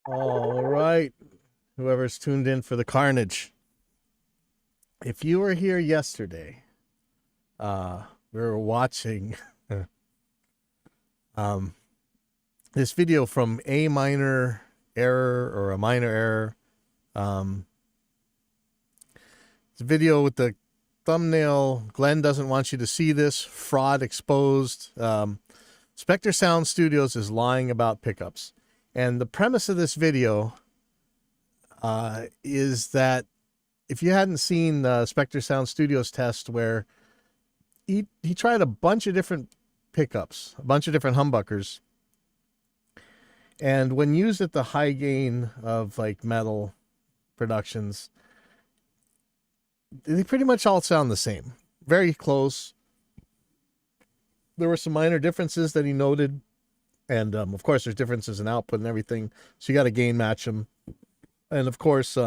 All right, whoever's tuned in for the carnage. If you were here yesterday, we were watching um, this video from A minor error or a minor error. Um, it's a video with the thumbnail. Glenn doesn't want you to see this. Fraud exposed. Spectre Sound Studios is lying about pickups. And the premise of this video is that if you hadn't seen Spectre Sound Studios test where he tried a bunch of different pickups, a bunch of different humbuckers, and when used at the high gain of like metal productions, they pretty much all sound the same, very close. There were some minor differences that he noted, and of course there's differences in output and everything, so you got to gain match them. And of course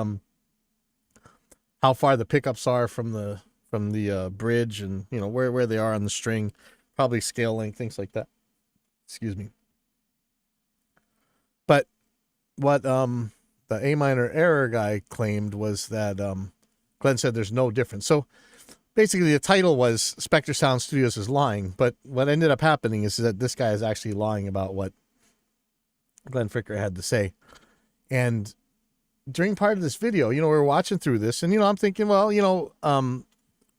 how far the pickups are from the bridge, and where they are on the string, probably scale length, things like that. Excuse me. But what the A minor error guy claimed was that Glenn said there's no difference. So basically the title was Spectre Sound Studios is lying, but what ended up happening is that this guy is actually lying about what Glenn Fricker had to say. And during part of this video, we're watching through this, and I'm thinking, well,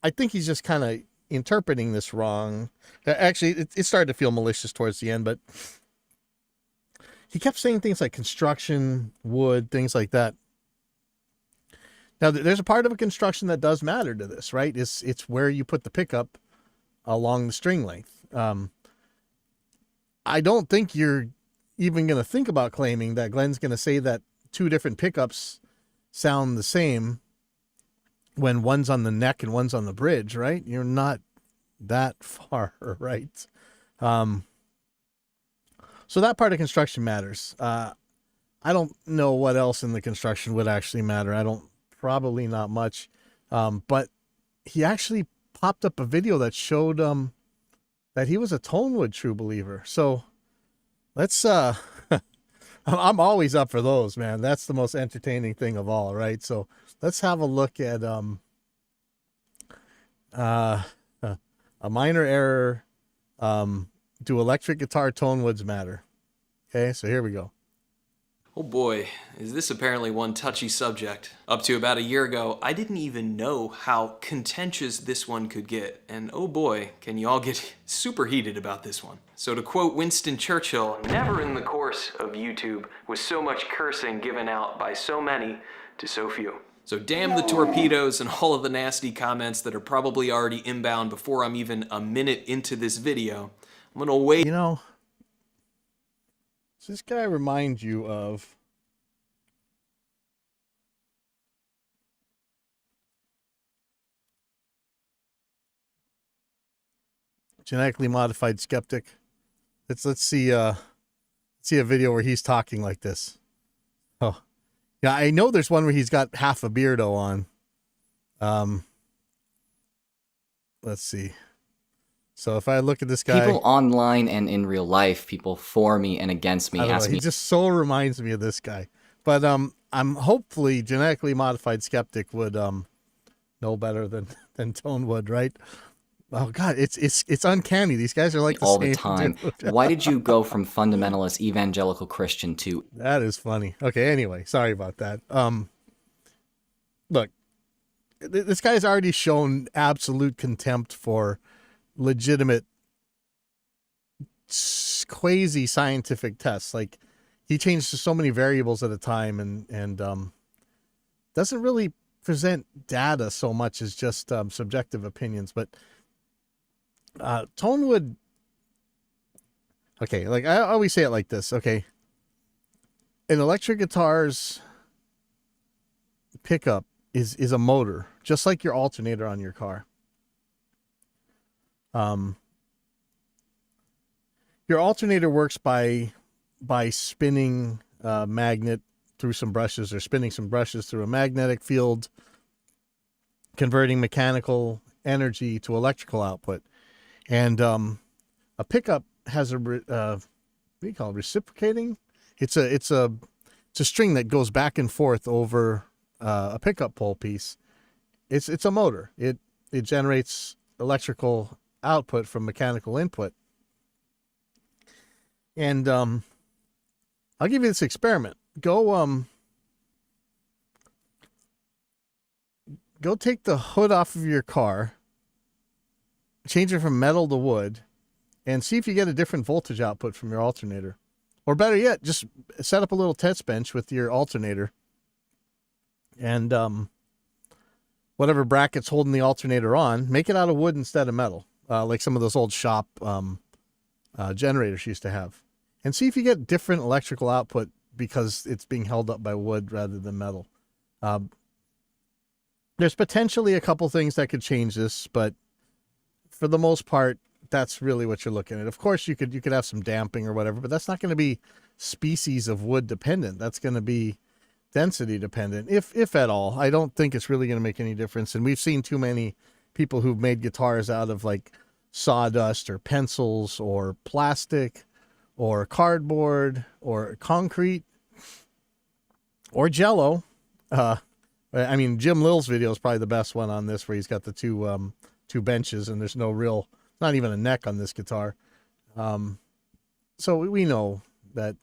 I think he's just kind of interpreting this wrong. Actually, it started to feel malicious towards the end, but he kept saying things like construction, wood, things like that. Now, there's a part of a construction that does matter to this, right? It's where you put the pickup along the string length. I don't think you're even going to think about claiming that Glenn's going to say that two different pickups sound the same when one's on the neck and one's on the bridge, right? You're not that far, right? So that part of construction matters. I don't know what else in the construction would actually matter. Probably not much. But he actually popped up a video that showed that he was a Tonewood true believer. So let's I'm always up for those, man. That's the most entertaining thing of all, right? So let's have a look at a minor error. Do electric guitar Tonewoods matter? Okay, so here we go. Oh boy, is this apparently one touchy subject. Up to about a year ago, I didn't even know how contentious this one could get, and oh boy, can you all get super heated about this one. So to quote Winston Churchill, never in the course of YouTube was so much cursing given out by so many to so few. So damn the torpedoes and all of the nasty comments that are probably already inbound before I'm even a minute into this video. I'm gonna wait. Does this guy remind you of Genetically Modified Skeptic? Let's see a video where he's talking like this. Oh, yeah, I know there's one where he's got half a beardo on. Let's see. So if I look at this guy, people online and in real life, people for me and against me, ask me. He just so reminds me of this guy. But I'm hopefully Genetically Modified Skeptic would know better than Tonewood, right? Oh God, it's uncanny. These guys are like all the time. Why did you go from fundamentalist evangelical Christian to? That is funny. Okay, anyway, sorry about that. Look, this guy's already shown absolute contempt for legitimate quasi scientific tests. Like, he changed so many variables at a time, and doesn't really present data so much as just subjective opinions. But Tonewood, okay, like I always say it like this, okay? An electric guitar's pickup is a motor, just like your alternator on your car. Your alternator works by spinning a magnet through some brushes, or spinning some brushes through a magnetic field, converting mechanical energy to electrical output. And a pickup has a what do you call it? Reciprocating. It's a it's a string that goes back and forth over a pickup pole piece. It's a motor. It generates electrical output from mechanical input. And I'll give you this experiment. Go take the hood off of your car, change it from metal to wood, and see if you get a different voltage output from your alternator. Or better yet, just set up a little test bench with your alternator and whatever bracket's holding the alternator on, make it out of wood instead of metal, like some of those old shop generators used to have. And see if you get different electrical output because it's being held up by wood rather than metal. There's potentially a couple things that could change this, but for the most part, that's really what you're looking at. Of course, you could have some damping or whatever, but that's not going to be species of wood dependent. That's going to be density dependent, if at all. I don't think it's really going to make any difference. And we've seen too many people who've made guitars out of like sawdust or pencils or plastic or cardboard or concrete or Jello. I mean, Jim Lill's video is probably the best one on this, where he's got the two benches and there's no real, not even a neck on this guitar. So we know that,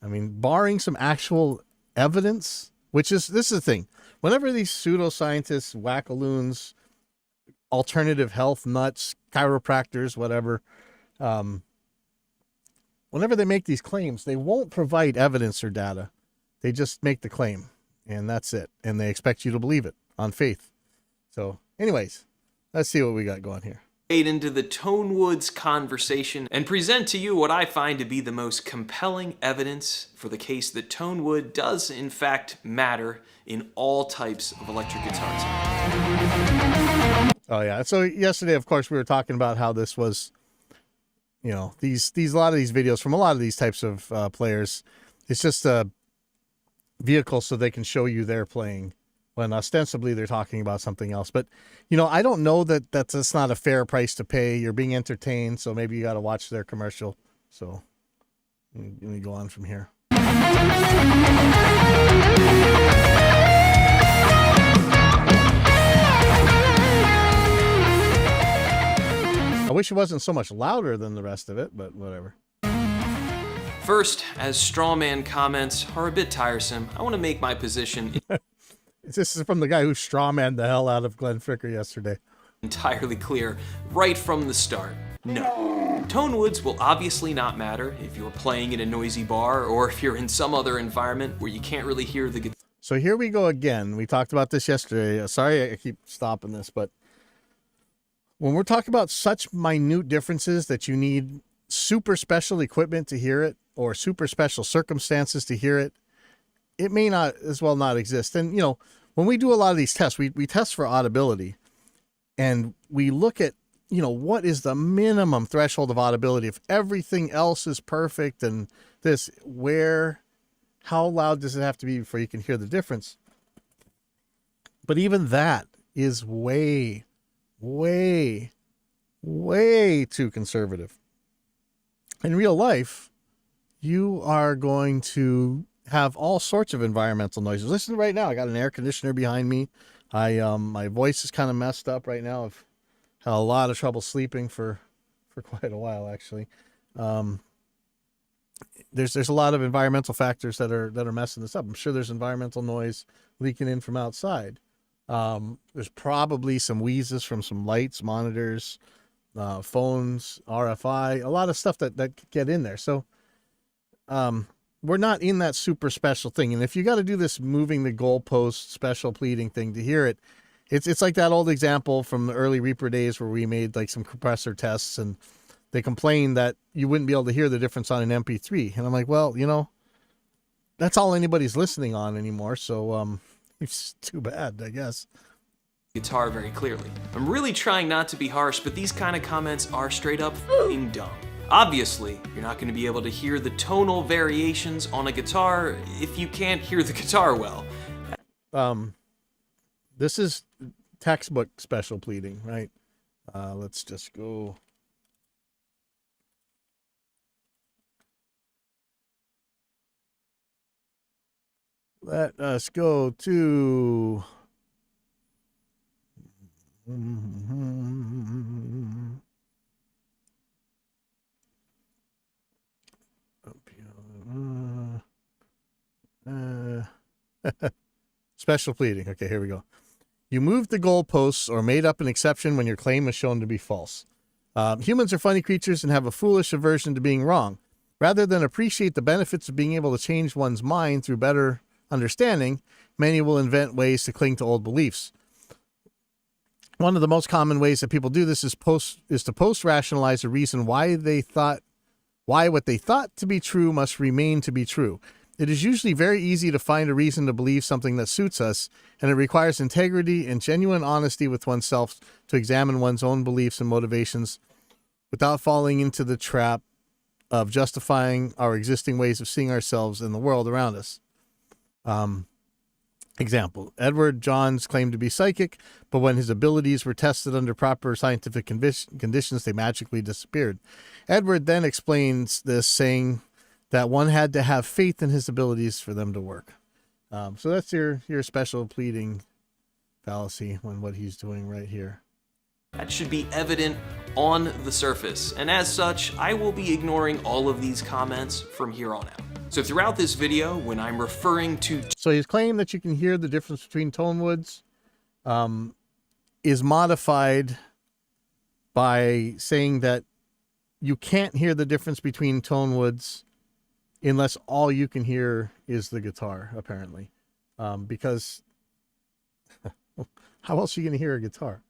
I mean, barring some actual evidence, this is the thing. Whenever these pseudoscientists, wackaloons, alternative health nuts, chiropractors, whatever, whenever they make these claims, they won't provide evidence or data. They just make the claim, and that's it. And they expect you to believe it on faith. So anyways, let's see what we got going here. Into the Tonewoods conversation and present to you what I find to be the most compelling evidence for the case that Tonewood does in fact matter in all types of electric guitars. Oh yeah. So yesterday, of course, we were talking about how this was, you know, these a lot of these videos from a lot of these types of players, it's just a vehicle so they can show you their playing, when ostensibly they're talking about something else. But, you know, I don't know that's not a fair price to pay. You're being entertained, so maybe you got to watch their commercial. So let me go on from here. I wish it wasn't so much louder than the rest of it, but whatever. First, as Strawman comments are a bit tiresome, I want to make my position This is from the guy who strawmanned the hell out of Glenn Fricker yesterday. entirely clear right from the start. No. Tonewoods will obviously not matter if you're playing in a noisy bar or if you're in some other environment where you can't really hear the guitar. So here we go again. We talked about this yesterday. Sorry I keep stopping this, but when we're talking about such minute differences that you need super special equipment to hear it or super special circumstances to hear it, it may not as well not exist. And, you know, when we do a lot of these tests, we test for audibility, and we look at, you know, what is the minimum threshold of audibility? If everything else is perfect and this, how loud does it have to be before you can hear the difference? But even that is way, way, way too conservative. In real life, you are going to have all sorts of environmental noises. Listen right now. I got an air conditioner behind me. My voice is kind of messed up right now. I've had a lot of trouble sleeping for quite a while, actually. There's a lot of environmental factors that are messing this up. I'm sure there's environmental noise leaking in from outside. There's probably some wheezes from some lights, monitors, phones, RFI, a lot of stuff that get in there. So, we're not in that super special thing. And if you got to do this moving the goalpost special pleading thing to hear it, it's like that old example from the early Reaper days where we made like some compressor tests and they complained that you wouldn't be able to hear the difference on an MP3. And I'm like, well, you know, that's all anybody's listening on anymore. So, it's too bad, I guess. Guitar very clearly. I'm really trying not to be harsh, but these kind of comments are straight up f***ing dumb. Obviously, you're not going to be able to hear the tonal variations on a guitar if you can't hear the guitar well. This is textbook special pleading, right? Let's just go. let us go to special pleading. Okay, here we go. You moved the goalposts or made up an exception when your claim is shown to be false. Humans are funny creatures and have a foolish aversion to being wrong. Rather than appreciate the benefits of being able to change one's mind through better understanding, many will invent ways to cling to old beliefs. One of the most common ways that people do this is to post-rationalize a reason why what they thought to be true must remain to be true. It is usually very easy to find a reason to believe something that suits us, and it requires integrity and genuine honesty with oneself to examine one's own beliefs and motivations without falling into the trap of justifying our existing ways of seeing ourselves and the world around us. Example, Edward Johns claimed to be psychic, but when his abilities were tested under proper scientific conditions, they magically disappeared. Edward then explains this, saying that one had to have faith in his abilities for them to work. So that's your special pleading fallacy when what he's doing right here. That should be evident on the surface, and as such, I will be ignoring all of these comments from here on out. So throughout this video, when I'm referring to... So his claim that you can hear the difference between tone woods is modified by saying that you can't hear the difference between tone woods unless all you can hear is the guitar, apparently. Because how else are you going to hear a guitar?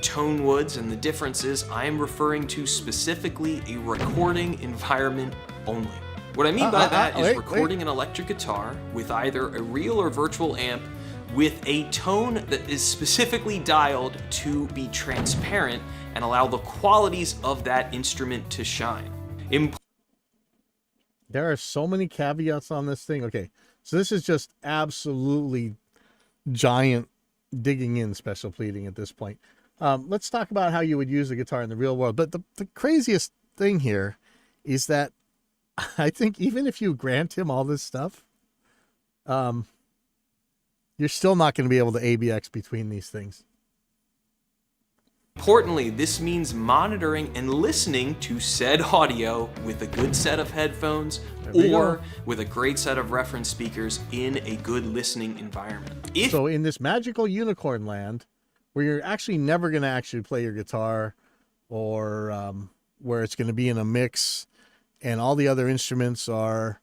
Tone woods and the differences, I am referring to specifically a recording environment only. What I mean by that is recording an electric guitar with either a real or virtual amp with a tone that is specifically dialed to be transparent and allow the qualities of that instrument to shine. There are so many caveats on this thing. Okay, so this is just absolutely giant digging in special pleading at this point. Let's talk about how you would use a guitar in the real world. But the craziest thing here is that I think even if you grant him all this stuff, you're still not going to be able to ABX between these things. Importantly, this means monitoring and listening to said audio with a good set of headphones or with a great set of reference speakers in a good listening environment. So in this magical unicorn land, where you're actually never going to actually play your guitar, or where it's going to be in a mix and all the other instruments are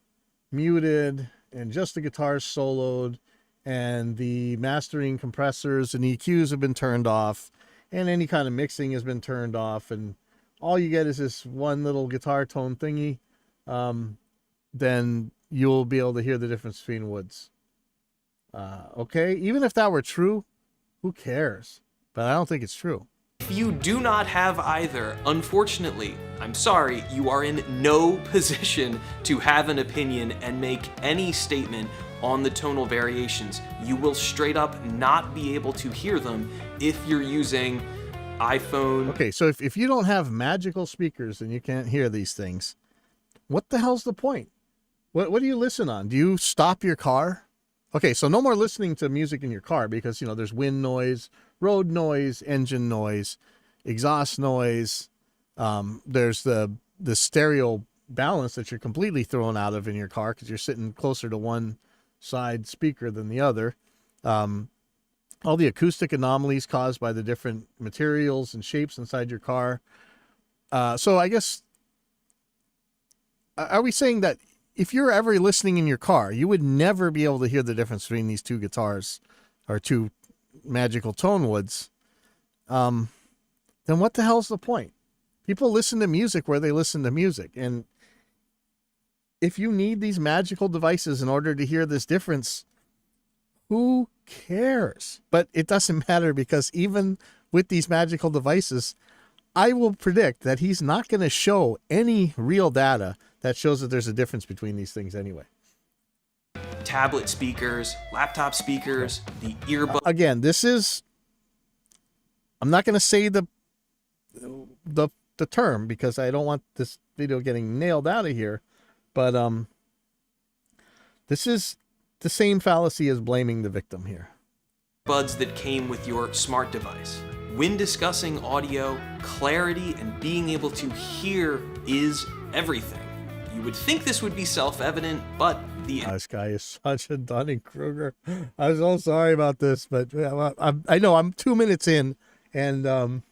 muted and just the guitar's soloed and the mastering compressors and EQs have been turned off and any kind of mixing has been turned off, and all you get is this one little guitar tone thingy, then you'll be able to hear the difference between woods. Okay, even if that were true, who cares? But I don't think it's true. If you do not have either, unfortunately, I'm sorry, you are in no position to have an opinion and make any statement on the tonal variations. You will straight up not be able to hear them if you're using iPhone. Okay, so if you don't have magical speakers and you can't hear these things, what the hell's the point? What do you listen on? Do you stop your car? Okay, so no more listening to music in your car because, you know, there's wind noise, road noise, engine noise, exhaust noise. There's the stereo balance that you're completely thrown out of in your car because you're sitting closer to one side speaker than the other. All the acoustic anomalies caused by the different materials and shapes inside your car. So I guess, are we saying that if you're ever listening in your car, you would never be able to hear the difference between these two guitars or two magical tone woods? Then what the hell's the point? People listen to music where they listen to music. And if you need these magical devices in order to hear this difference, who cares? But it doesn't matter, because even with these magical devices, I will predict that he's not going to show any real data that shows that there's a difference between these things anyway. Tablet speakers, laptop speakers, the earbuds. Again, this is, I'm not going to say the term because I don't want this video getting nailed out of here, but this is the same fallacy as blaming the victim here. Buds that came with your smart device. When discussing audio, clarity and being able to hear is everything. You would think this would be self-evident, but This guy is such a Dunning-Kruger. I'm so sorry about this, but I know I'm 2 minutes in, and I'm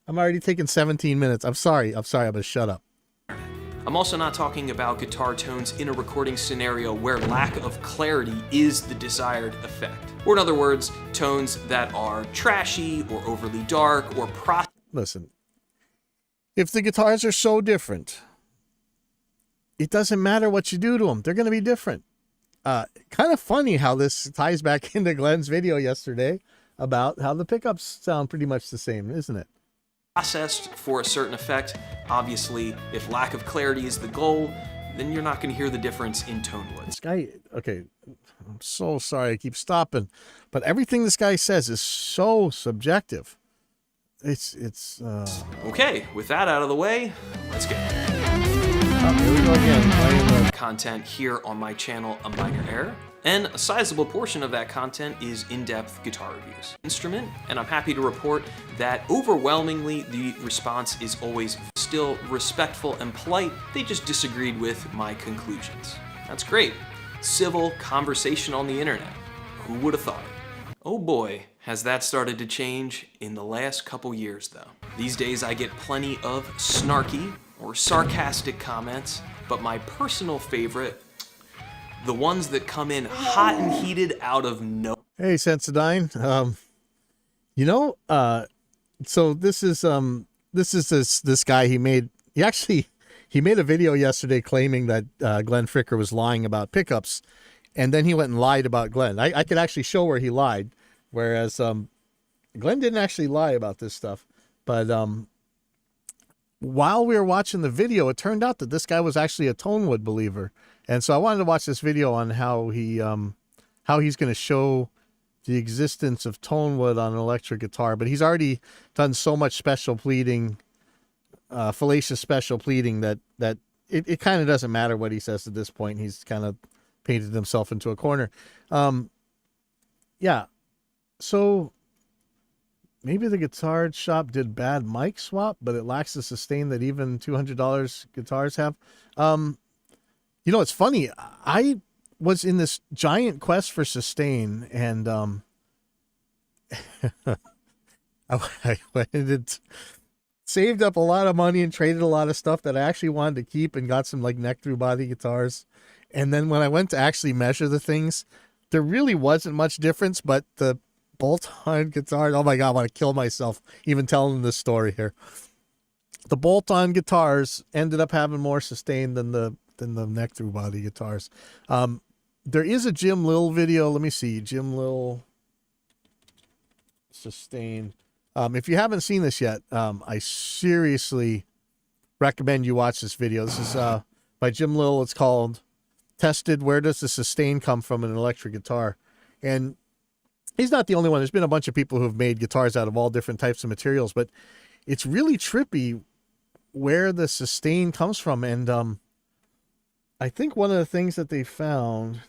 already taking 17 minutes. I'm sorry. I'm going to shut up. I'm also not talking about guitar tones in a recording scenario where lack of clarity is the desired effect. Or in other words, tones that are trashy or overly dark or Listen, if the guitars are so different, it doesn't matter what you do to them. They're going to be different. Kind of funny how this ties back into Glenn's video yesterday about how the pickups sound pretty much the same, isn't it? Processed for a certain effect. Obviously, if lack of clarity is the goal, then you're not going to hear the difference in tone woods. This guy, okay, I'm so sorry I keep stopping, but everything this guy says is so subjective. Okay, with that out of the way, let's get it. Here we go again. Content here on my channel, A Minor Error, and a sizable portion of that content is in-depth guitar reviews. Instrument, and I'm happy to report that overwhelmingly the response is always still respectful and polite. They just disagreed with my conclusions. That's great. Civil conversation on the internet. Who would have thought it? Oh boy, has that started to change in the last couple years though. These days I get plenty of snarky or sarcastic comments, but my personal favorite, the ones that come in hot and heated out of no. Hey, Sensodyne. So this is this guy. He made a video yesterday claiming that Glenn Fricker was lying about pickups, and then he went and lied about Glenn. I could actually show where he lied, whereas Glenn didn't actually lie about this stuff. But while we were watching the video, it turned out that this guy was actually a Tonewood believer. And so I wanted to watch this video on how he's going to show the existence of Tonewood on an electric guitar. But he's already done so much special pleading, fallacious special pleading, that it kind of doesn't matter what he says at this point. He's kind of painted himself into a corner. Yeah. So maybe the guitar shop did bad mic swap, but it lacks the sustain that even $200 guitars have. It's funny. I was in this giant quest for sustain, and I went and saved up a lot of money and traded a lot of stuff that I actually wanted to keep, and got some like neck through body guitars. And then when I went to actually measure the things, there really wasn't much difference, but the bolt-on guitars, oh my God, I want to kill myself even telling this story here. The bolt-on guitars ended up having more sustain than the neck through body guitars. There is a Jim Lill video. Let me see. Jim Lill sustain. If you haven't seen this yet, I seriously recommend you watch this video. This is by Jim Lill. It's called Tested, Where Does the Sustain Come From in an Electric Guitar? And he's not the only one. There's been a bunch of people who have made guitars out of all different types of materials, but it's really trippy where the sustain comes from. And I think one of the things that he found,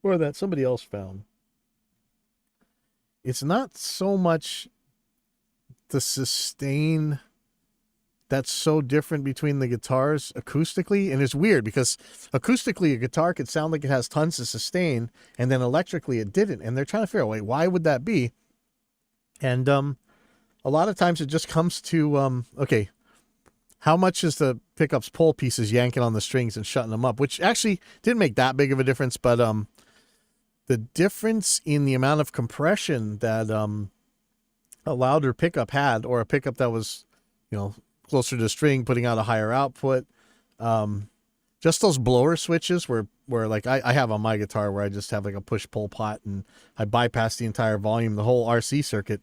or that somebody else found, it's not so much the sustain that's so different between the guitars acoustically. And it's weird because acoustically a guitar could sound like it has tons of sustain, and then electrically it didn't. And they're trying to figure out, wait, why would that be? And a lot of times it just comes to, okay, how much is the pickup's pull pieces yanking on the strings and shutting them up, which actually didn't make that big of a difference. But the difference in the amount of compression that a louder pickup had, or a pickup that was, closer to the string, putting out a higher output. Just those blower switches where like I have on my guitar where I just have like a push pull pot and I bypass the entire volume, the whole RC circuit,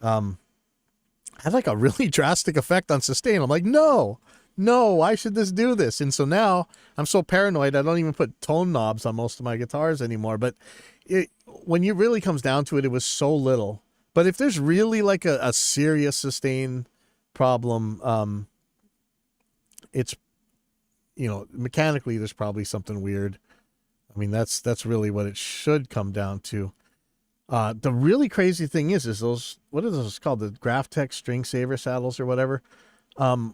had like a really drastic effect on sustain. I'm like, no, why should this do this? And so now I'm so paranoid, I don't even put tone knobs on most of my guitars anymore. But when it really comes down to it, it was so little. But if there's really like a serious sustain problem, it's, mechanically there's probably something weird I mean, that's really what it should come down to. The really crazy thing is those, what are those called? The Graphtec String Saver saddles or whatever. I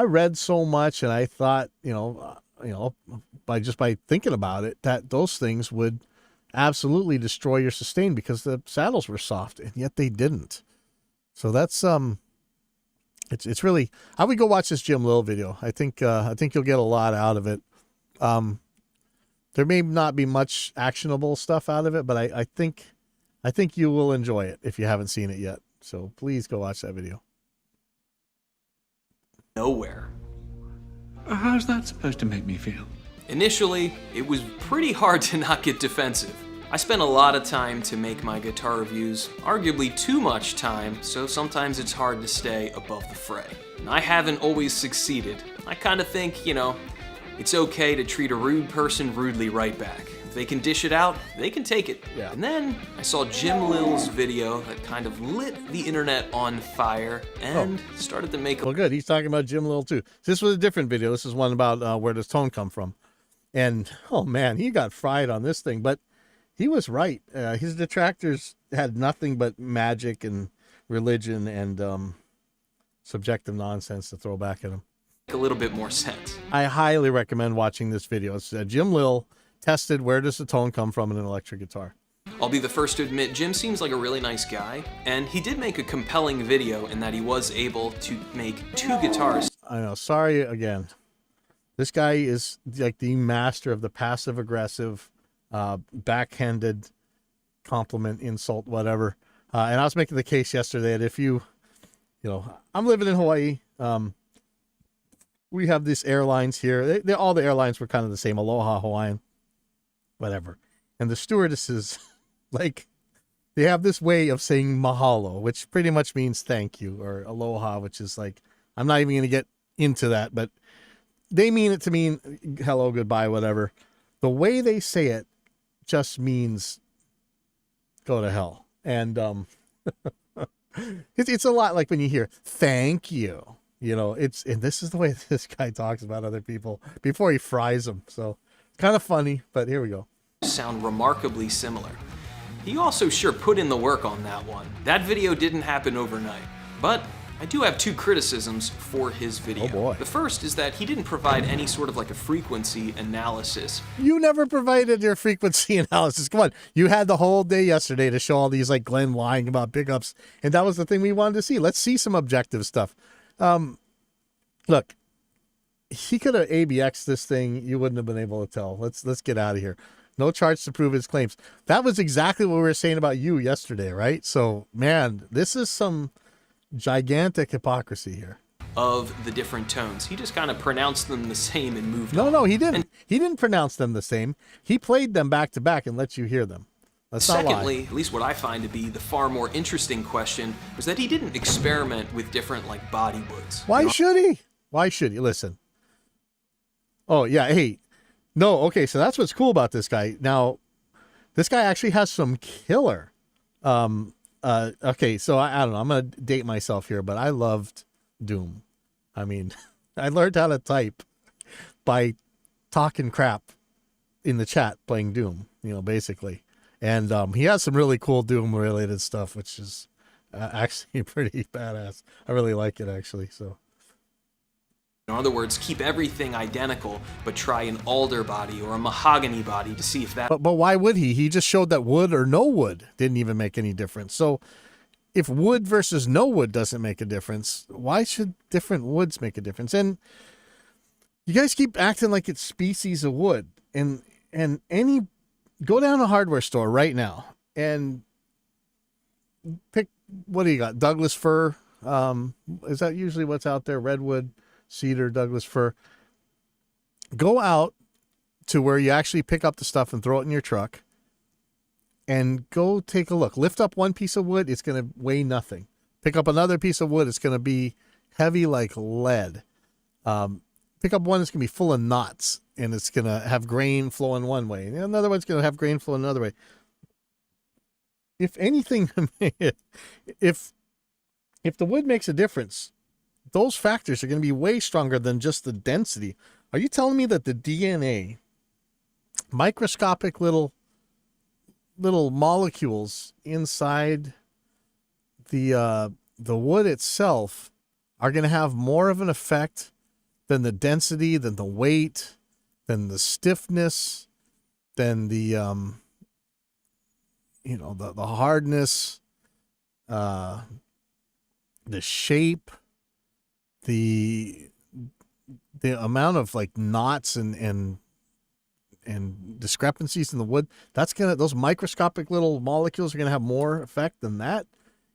read so much and I thought, by thinking about it, that those things would absolutely destroy your sustain because the saddles were soft, and yet they didn't. So that's, it's really, I would go watch this Jim Lill video. I think you'll get a lot out of it. There may not be much actionable stuff out of it, but I think you will enjoy it if you haven't seen it yet. So please go watch that video. Nowhere. How's that supposed to make me feel? Initially, it was pretty hard to not get defensive. I spent a lot of time to make my guitar reviews, arguably too much time, so sometimes it's hard to stay above the fray. And I haven't always succeeded. I kind of think, it's okay to treat a rude person rudely right back. If they can dish it out, they can take it. Yeah. And then I saw Jim Lill's video that kind of lit the internet on fire and started to make Well, good. He's talking about Jim Lill too. This was a different video. This is one about where does tone come from. And, oh man, he got fried on this thing, but he was right. His detractors had nothing but magic and religion and subjective nonsense to throw back at him. a little bit more sense. I highly recommend watching this video. It's Jim Lill tested where does the tone come from in an electric guitar. I'll be the first to admit, Jim seems like a really nice guy, and he did make a compelling video in that he was able to make 2 guitars. I know, sorry again. This guy is like the master of the passive-aggressive, backhanded compliment, insult, whatever. And I was making the case yesterday that if I'm living in Hawaii. We have these airlines here. All the airlines were kind of the same. Aloha, Hawaiian, whatever. And the stewardesses, like, they have this way of saying mahalo, which pretty much means thank you, or aloha, which is like, I'm not even going to get into that, but they mean it to mean hello, goodbye, whatever. The way they say it just means go to hell. And it's a lot like when you hear thank you. And this is the way this guy talks about other people before he fries them. So kind of funny, but here we go. Sound remarkably similar. He also sure put in the work on that one. That video didn't happen overnight, but I do have 2 criticisms for his video. Oh boy. The first is that he didn't provide any sort of like a frequency analysis. You never provided your frequency analysis. Come on. You had the whole day yesterday to show all these like Glenn lying about pickups. And that was the thing we wanted to see. Let's see some objective stuff. Look, he could have ABX'd this thing. You wouldn't have been able to tell. Let's get out of here. No charts to prove his claims. That was exactly what we were saying about you yesterday, right? So, man, this is some gigantic hypocrisy here. Of the different tones. He just kind of pronounced them the same and moved on. No, he didn't. He didn't pronounce them the same. He played them back to back and let you hear them. Let's not lie. Secondly, at least what I find to be the far more interesting question was that he didn't experiment with different like body woods. Why should he? Why should he? Listen. Oh, yeah. Hey, no. Okay. So that's what's cool about this guy. Now, this guy actually has some killer. Okay. So I don't know. I'm going to date myself here, but I loved Doom. I mean, I learned how to type by talking crap in the chat playing Doom, basically. And he has some really cool Doom-related stuff, which is actually pretty badass. I really like it, actually. So, in other words, keep everything identical, but try an alder body or a mahogany body to see if that. but why would he? He just showed that wood or no wood didn't even make any difference. So, if wood versus no wood doesn't make a difference, why should different woods make a difference? And you guys keep acting like it's species of wood, and any. Go down to a hardware store right now and pick, what do you got? Douglas fir. Is that usually what's out there? Redwood, cedar, Douglas fir. Go out to where you actually pick up the stuff and throw it in your truck and go take a look. Lift up one piece of wood. It's going to weigh nothing. Pick up another piece of wood. It's going to be heavy like lead. Pick up one that's going to be full of knots, and it's going to have grain flowing one way. And another one's going to have grain flowing another way. If anything, if the wood makes a difference, those factors are going to be way stronger than just the density. Are you telling me that the DNA microscopic little molecules inside the wood itself are going to have more of an effect than the density, than the weight, than the stiffness, than the the hardness, the shape, the amount of like knots and discrepancies in the wood. Those microscopic little molecules are gonna have more effect than that.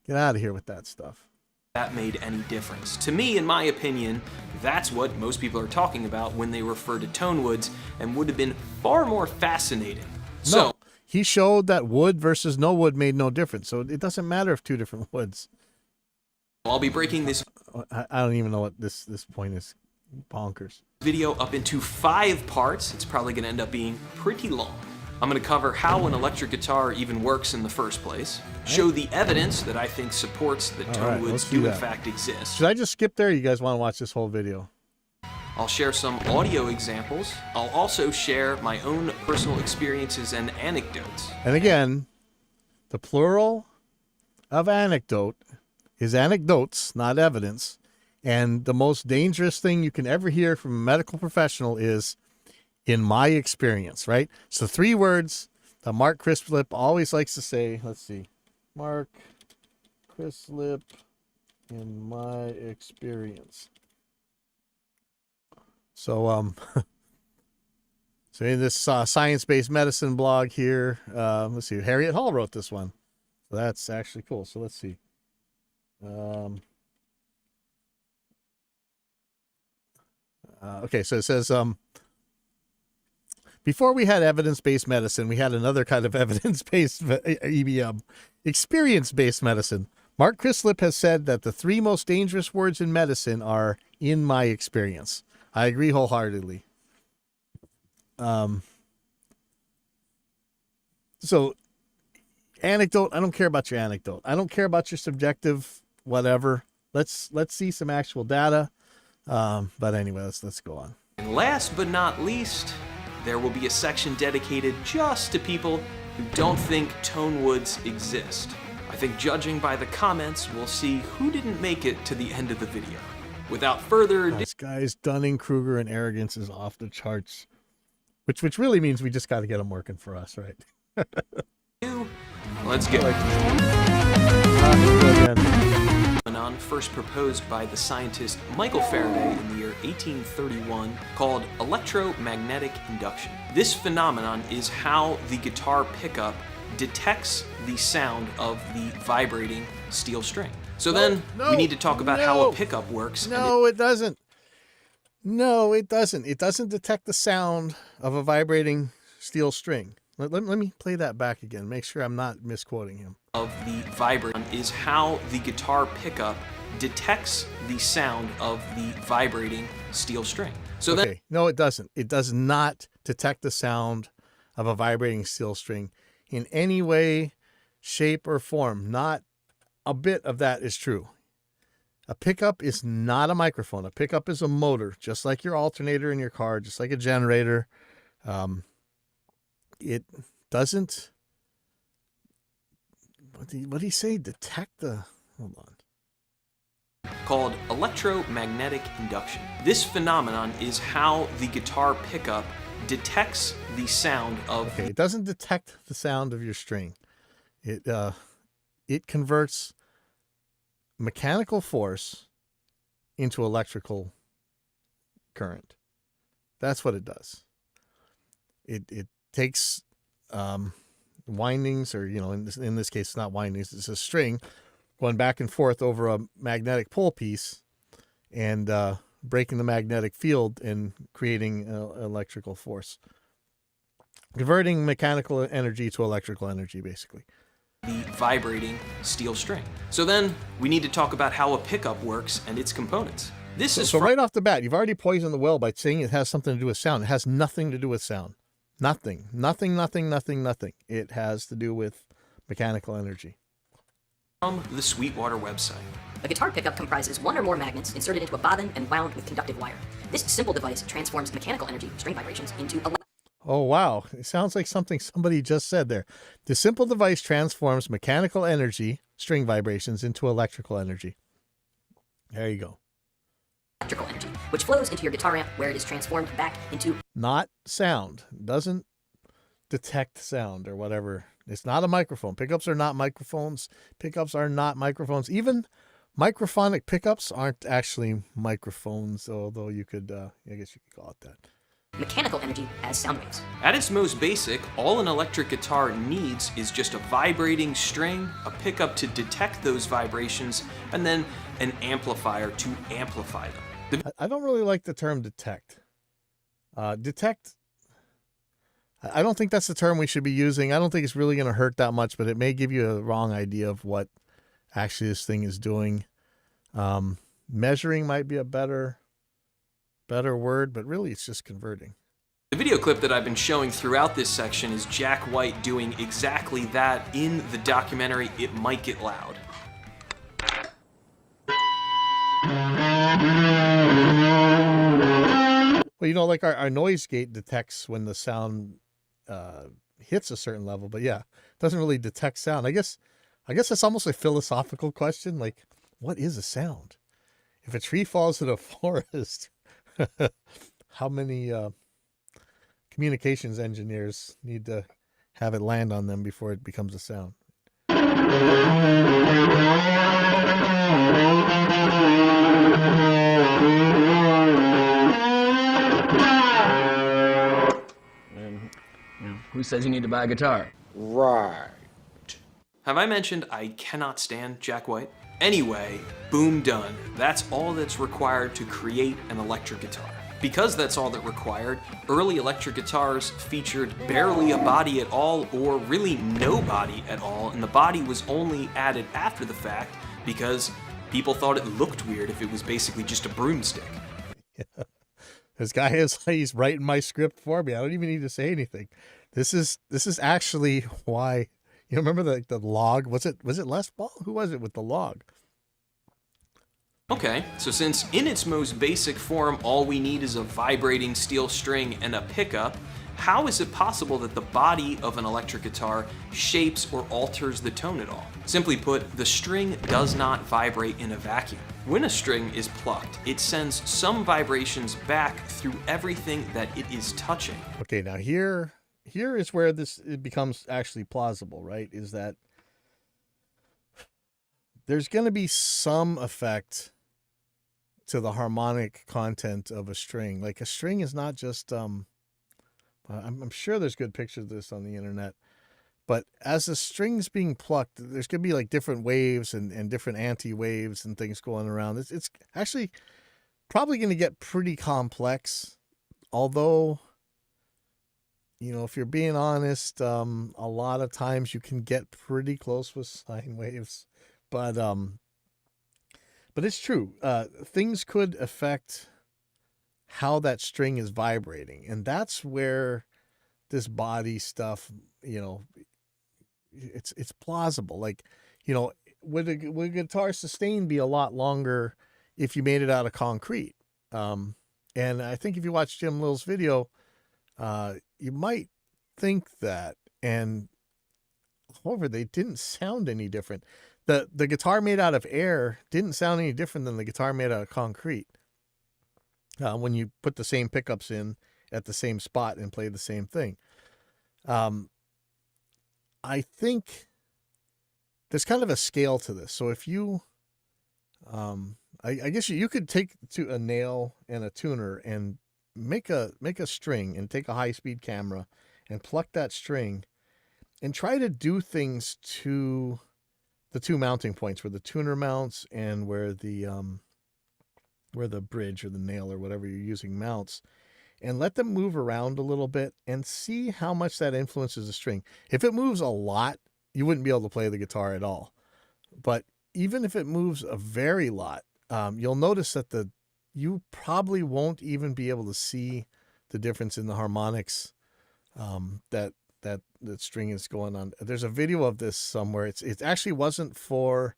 Get out of here with that stuff. That made any difference. To me, in my opinion, that's what most people are talking about when they refer to tone woods, and would have been far more fascinating. No, he showed that wood versus no wood made no difference. So it doesn't matter if two different woods. I'll be breaking this I don't even know what this point is. Bonkers. video up into 5 parts. It's probably going to end up being pretty long. I'm going to cover how an electric guitar even works in the first place, show the evidence that I think supports that tone woods do in fact exist. Should I just skip there? Or you guys want to watch this whole video? I'll share some audio examples. I'll also share my own personal experiences and anecdotes. And again, the plural of anecdote is anecdotes, not evidence. And the most dangerous thing you can ever hear from a medical professional is, in my experience, right? So 3 words that Mark Crislip always likes to say. Let's see. Mark Crislip, in my experience. So, so in this science-based medicine blog here, let's see. Harriet Hall wrote this one. So that's actually cool. So let's see. Okay, so it says, before we had evidence-based medicine, we had another kind of evidence-based EBM, experience-based medicine. Mark Crislip has said that the 3 most dangerous words in medicine are "in my experience." I agree wholeheartedly. So, anecdote, I don't care about your anecdote. I don't care about your subjective whatever. Let's see some actual data. But anyway, let's go on. And last but not least, there will be a section dedicated just to people who don't think tone woods exist. I think judging by the comments, we'll see who didn't make it to the end of the video. Without further ado, This guy's Dunning-Kruger and arrogance is off the charts, which really means we just got to get them working for us, right? let's go. Again. Phenomenon first proposed by the scientist Michael Faraday in the year 1831, called electromagnetic induction. This phenomenon is how the guitar pickup detects the sound of the vibrating steel string. So we need to talk about how a pickup works. No, it doesn't. No, it doesn't. It doesn't detect the sound of a vibrating steel string. Let me play that back again. Make sure I'm not misquoting him. Of the vibrating is how the guitar pickup detects the sound of the vibrating steel string. So okay. No, it doesn't. It does not detect the sound of a vibrating steel string in any way, shape, or form. Not a bit of that is true. A pickup is not a microphone. A pickup is a motor, just like your alternator in your car, just like a generator. It doesn't. What did he say? Detect the. Hold on. Called electromagnetic induction. This phenomenon is how the guitar pickup detects the sound of. Okay, it doesn't detect the sound of your string. It converts mechanical force into electrical current. That's what it does. It takes windings, or in this case, it's not windings. It's a string going back and forth over a magnetic pole piece, and breaking the magnetic field and creating electrical force, converting mechanical energy to electrical energy, basically. The vibrating steel string. So we need to talk about how a pickup works and its components. So right off the bat, you've already poisoned the well by saying it has something to do with sound. It has nothing to do with sound. Nothing. It has to do with mechanical energy. From the Sweetwater website. A guitar pickup comprises one or more magnets inserted into a bobbin and wound with conductive wire. This simple device transforms mechanical energy, string vibrations, into Oh, wow. It sounds like something somebody just said there. The simple device transforms mechanical energy, string vibrations, into electrical energy. There you go. electrical energy, which flows into your guitar amp where it is transformed back into Not sound. Doesn't detect sound or whatever. It's not a microphone. Pickups are not microphones. Pickups are not microphones. Even microphonic pickups aren't actually microphones, although you could, I guess you could call it that. mechanical energy as sound waves. At its most basic, all an electric guitar needs is just a vibrating string, a pickup to detect those vibrations, and then an amplifier to amplify them. I don't really like the term detect. Detect, I don't think that's the term we should be using. I don't think it's really going to hurt that much, but it may give you a wrong idea of what actually this thing is doing. Measuring might be a better word, but really it's just converting. The video clip that I've been showing throughout this section is Jack White doing exactly that in the documentary It Might Get Loud. Well, you know, like our noise gate detects when the sound hits a certain level, but yeah, it doesn't really detect sound. I guess that's almost a philosophical question. Like, what is a sound? If a tree falls in a forest, how many communications engineers need to have it land on them before it becomes a sound? Who says you need to buy a guitar? Right. Have I mentioned I cannot stand Jack White? Anyway, boom, done. That's all that's required to create an electric guitar. Because that's all that required, early electric guitars featured barely a body at all or really no body at all, and the body was only added after the fact because people thought it looked weird if it was basically just a broomstick. This guy he's writing my script for me. I don't even need to say anything. This is actually why. You remember the log? Was it Les Paul? Who was it with the log? Okay, so since in its most basic form all we need is a vibrating steel string and a pickup, how is it possible that the body of an electric guitar shapes or alters the tone at all? Simply put, the string does not vibrate in a vacuum. When a string is plucked, it sends some vibrations back through everything that it is touching. Okay, now here is where it becomes actually plausible, right? Is that there's going to be some effect to the harmonic content of a string. Like a string is not just I'm sure there's good pictures of this on the internet, but as the string's being plucked, there's going to be like different waves and different anti-waves and things going around. It's actually probably going to get pretty complex, although, you know, if you're being honest, a lot of times you can get pretty close with sine waves, but it's true. Things could affect how that string is vibrating, and that's where this body stuff, you know, it's plausible. Like, you know, would a guitar sustain be a lot longer if you made it out of concrete? And I think if you watch Jim Lill's video, you might think that. And however, they didn't sound any different. The guitar made out of air didn't sound any different than the guitar made out of concrete. When you put the same pickups in at the same spot and play the same thing. I think there's kind of a scale to this. So if you, I guess you could take a nail and a tuner and make a string and take a high-speed camera and pluck that string and try to do things to the two mounting points where the tuner mounts and where the bridge or the nail or whatever you're using mounts, and let them move around a little bit and see how much that influences the string. If it moves a lot, you wouldn't be able to play the guitar at all. But even if it moves a very lot, you'll notice that you probably won't even be able to see the difference in the harmonics that string is going on. There's a video of this somewhere. It actually wasn't for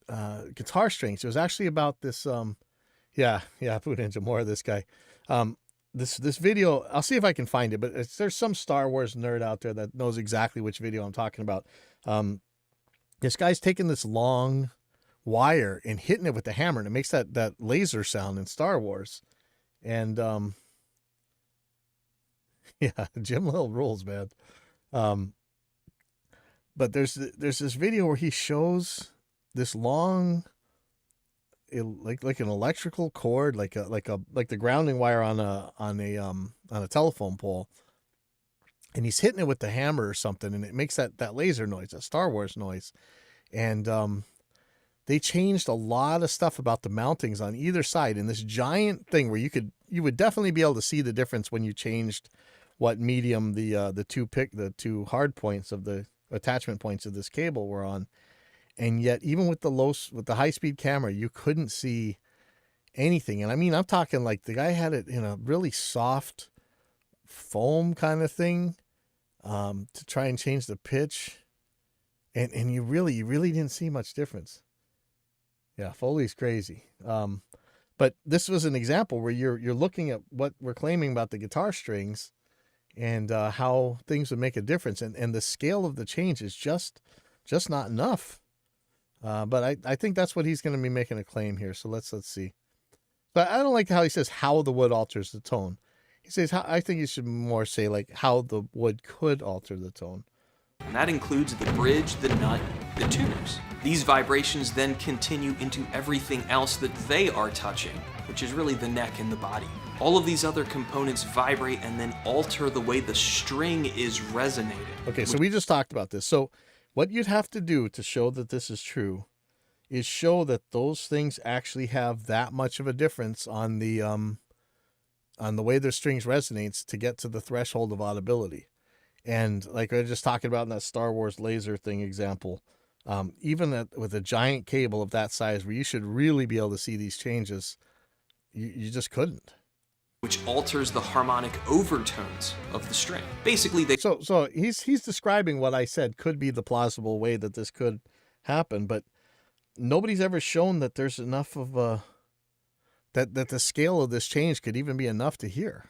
guitar strings. It was actually about this. Food Ninja, more of this guy. this video, I'll see if I can find it, but there's some Star Wars nerd out there that knows exactly which video I'm talking about. This guy's taking this long wire and hitting it with the hammer, and it makes that laser sound in Star Wars. And yeah, Jim Little rules, man. But there's this video where he shows this long, like an electrical cord, like the grounding wire on a telephone pole, and he's hitting it with the hammer or something, and it makes that laser noise, that Star Wars noise. And they changed a lot of stuff about the mountings on either side in this giant thing where you would definitely be able to see the difference when you changed what medium the two hard points of the attachment points of this cable were on. And yet, even with the high-speed camera, you couldn't see anything. And I mean, I'm talking like the guy had it in a really soft foam kind of thing to try and change the pitch. And you really didn't see much difference. Yeah, Foley's crazy. But this was an example where you're looking at what we're claiming about the guitar strings and how things would make a difference. And the scale of the change is just not enough. But I think that's what he's going to be making a claim here. So let's see. But I don't like how he says how the wood alters the tone. He says I think you should more say like how the wood could alter the tone. And that includes the bridge, the nut, the tuners. These vibrations then continue into everything else that they are touching, which is really the neck and the body. All of these other components vibrate and then alter the way the string is resonating. Okay, so we just talked about this. So what you'd have to do to show that this is true is show that those things actually have that much of a difference on the way their strings resonates to get to the threshold of audibility. And like I was just talking about in that Star Wars laser thing example, even with a giant cable of that size where you should really be able to see these changes, you just couldn't. Which alters the harmonic overtones of the string. Basically, So he's describing what I said could be the plausible way that this could happen, but nobody's ever shown that there's enough of that the scale of this change could even be enough to hear.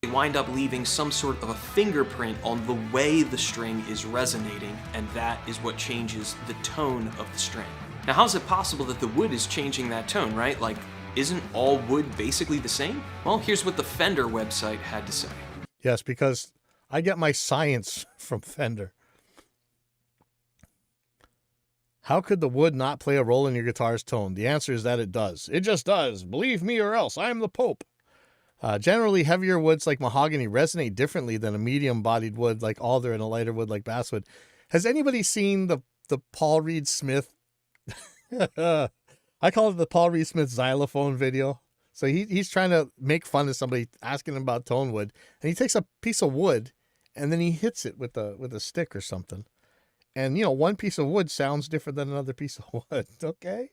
They wind up leaving some sort of a fingerprint on the way the string is resonating, and that is what changes the tone of the string. Now, how is it possible that the wood is changing that tone, right? Like, isn't all wood basically the same? Well, here's what the Fender website had to say. Yes, because I get my science from Fender. How could the wood not play a role in your guitar's tone? The answer is that it does. It just does. Believe me or else. I'm the Pope. Generally, heavier woods like mahogany resonate differently than a medium-bodied wood like alder and a lighter wood like basswood. Has anybody seen the Paul Reed Smith? I call it the Paul Reed Smith xylophone video. So he's trying to make fun of somebody asking him about tone wood, and he takes a piece of wood and then he hits it with a stick or something. And one piece of wood sounds different than another piece of wood. Okay,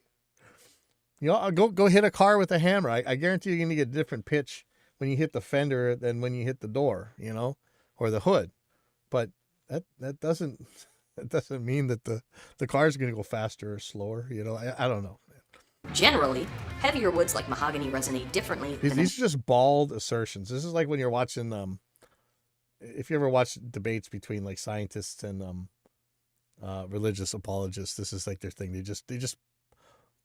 I'll go hit a car with a hammer. I guarantee you're gonna get a different pitch when you hit the fender than when you hit the door, or the hood. But that doesn't mean that the car's going to go faster or slower. I don't know. Generally, heavier woods like mahogany resonate differently These than are just bald assertions. This is like when you're watching, if you ever watch debates between like scientists and religious apologists, this is like their thing. They just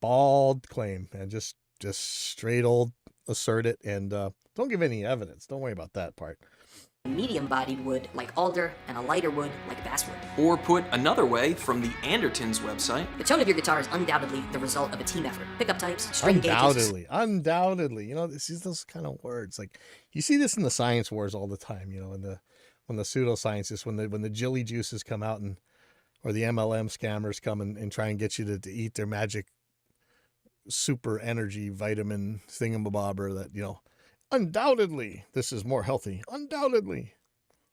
bald claim and just straight old assert it and don't give any evidence. Don't worry about that part. medium-bodied wood like alder and a lighter wood like basswood. Or put another way, from the Andertons website, The tone of your guitar is undoubtedly the result of a team effort. Pickup types, string gauges... Undoubtedly. This is those kind of words. Like, you see this in the science wars all the time, when the pseudoscientists, when the jelly juices come out or the MLM scammers come and try and get you to eat their magic super energy vitamin thingamabobber that, undoubtedly this is more healthy. Undoubtedly.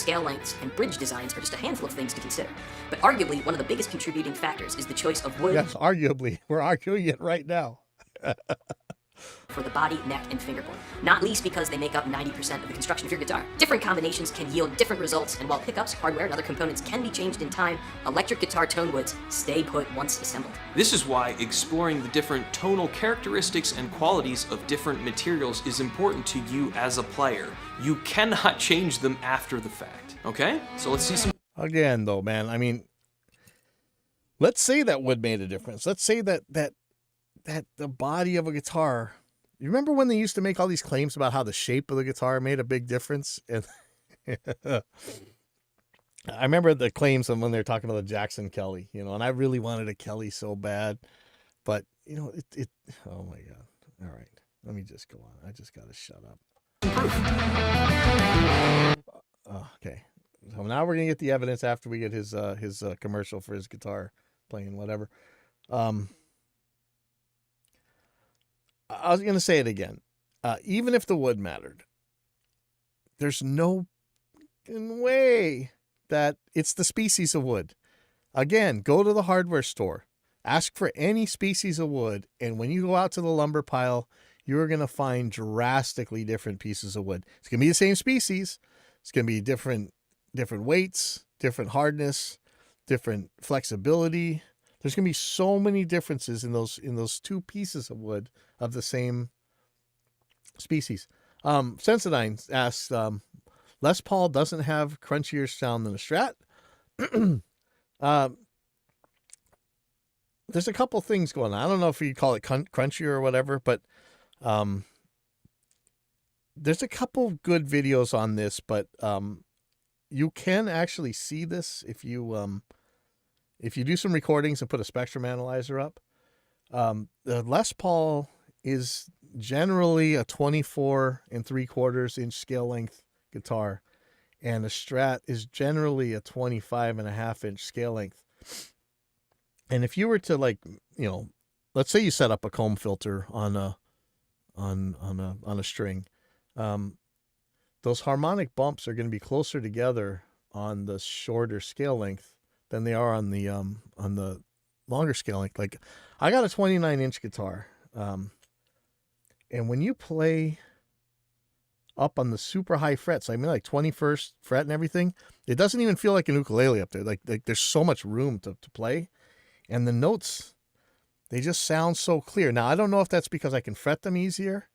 Scale lengths and bridge designs are just a handful of things to consider. But arguably, one of the biggest contributing factors is the choice of wood. Yes, arguably. We're arguing it right now. for the body, neck, and fingerboard, not least because they make up 90% of the construction of your guitar. Different combinations can yield different results, and while pickups, hardware, and other components can be changed in time, electric guitar tone woods stay put once assembled. This is why exploring the different tonal characteristics and qualities of different materials is important to you as a player. You cannot change them after the fact, okay? So let's see some... Again, though, man, I mean, let's say that wood made a difference. Let's say that the body of a guitar. You remember when they used to make all these claims about how the shape of the guitar made a big difference? And I remember the claims of when they were talking about the Jackson Kelly, you know, and I really wanted a Kelly so bad, but you know, it oh my God. All right, let me just go on. I just got to shut up. Okay. So now we're going to get the evidence after we get his commercial for his guitar playing, whatever. I was going to say it again. Even if the wood mattered, there's no way that it's the species of wood. Again, go to the hardware store, ask for any species of wood, and when you go out to the lumber pile, you're going to find drastically different pieces of wood. It's going to be the same species. It's going to be different weights, different hardness, different flexibility. There's going to be so many differences in those two pieces of wood of the same species. Sensodyne asks, Les Paul doesn't have crunchier sound than a Strat. There's a couple things going on. I don't know if you call it crunchier or whatever, but there's a couple good videos on this, but you can actually see this if you do some recordings and put a spectrum analyzer up. The Les Paul is generally a 24 3/4 inch scale length guitar, and a Strat is generally a 25.5 inch scale length. And if you were to, like, you know, let's say you set up a comb filter on a string, those harmonic bumps are going to be closer together on the shorter scale length than they are on the longer scale length. Like, I got a 29 inch guitar, and when you play up on the super high frets, I mean like 21st fret and everything, it doesn't even feel like an ukulele up there. Like there's so much room to play, and the notes, they just sound so clear. Now, I don't know if that's because I can fret them easier,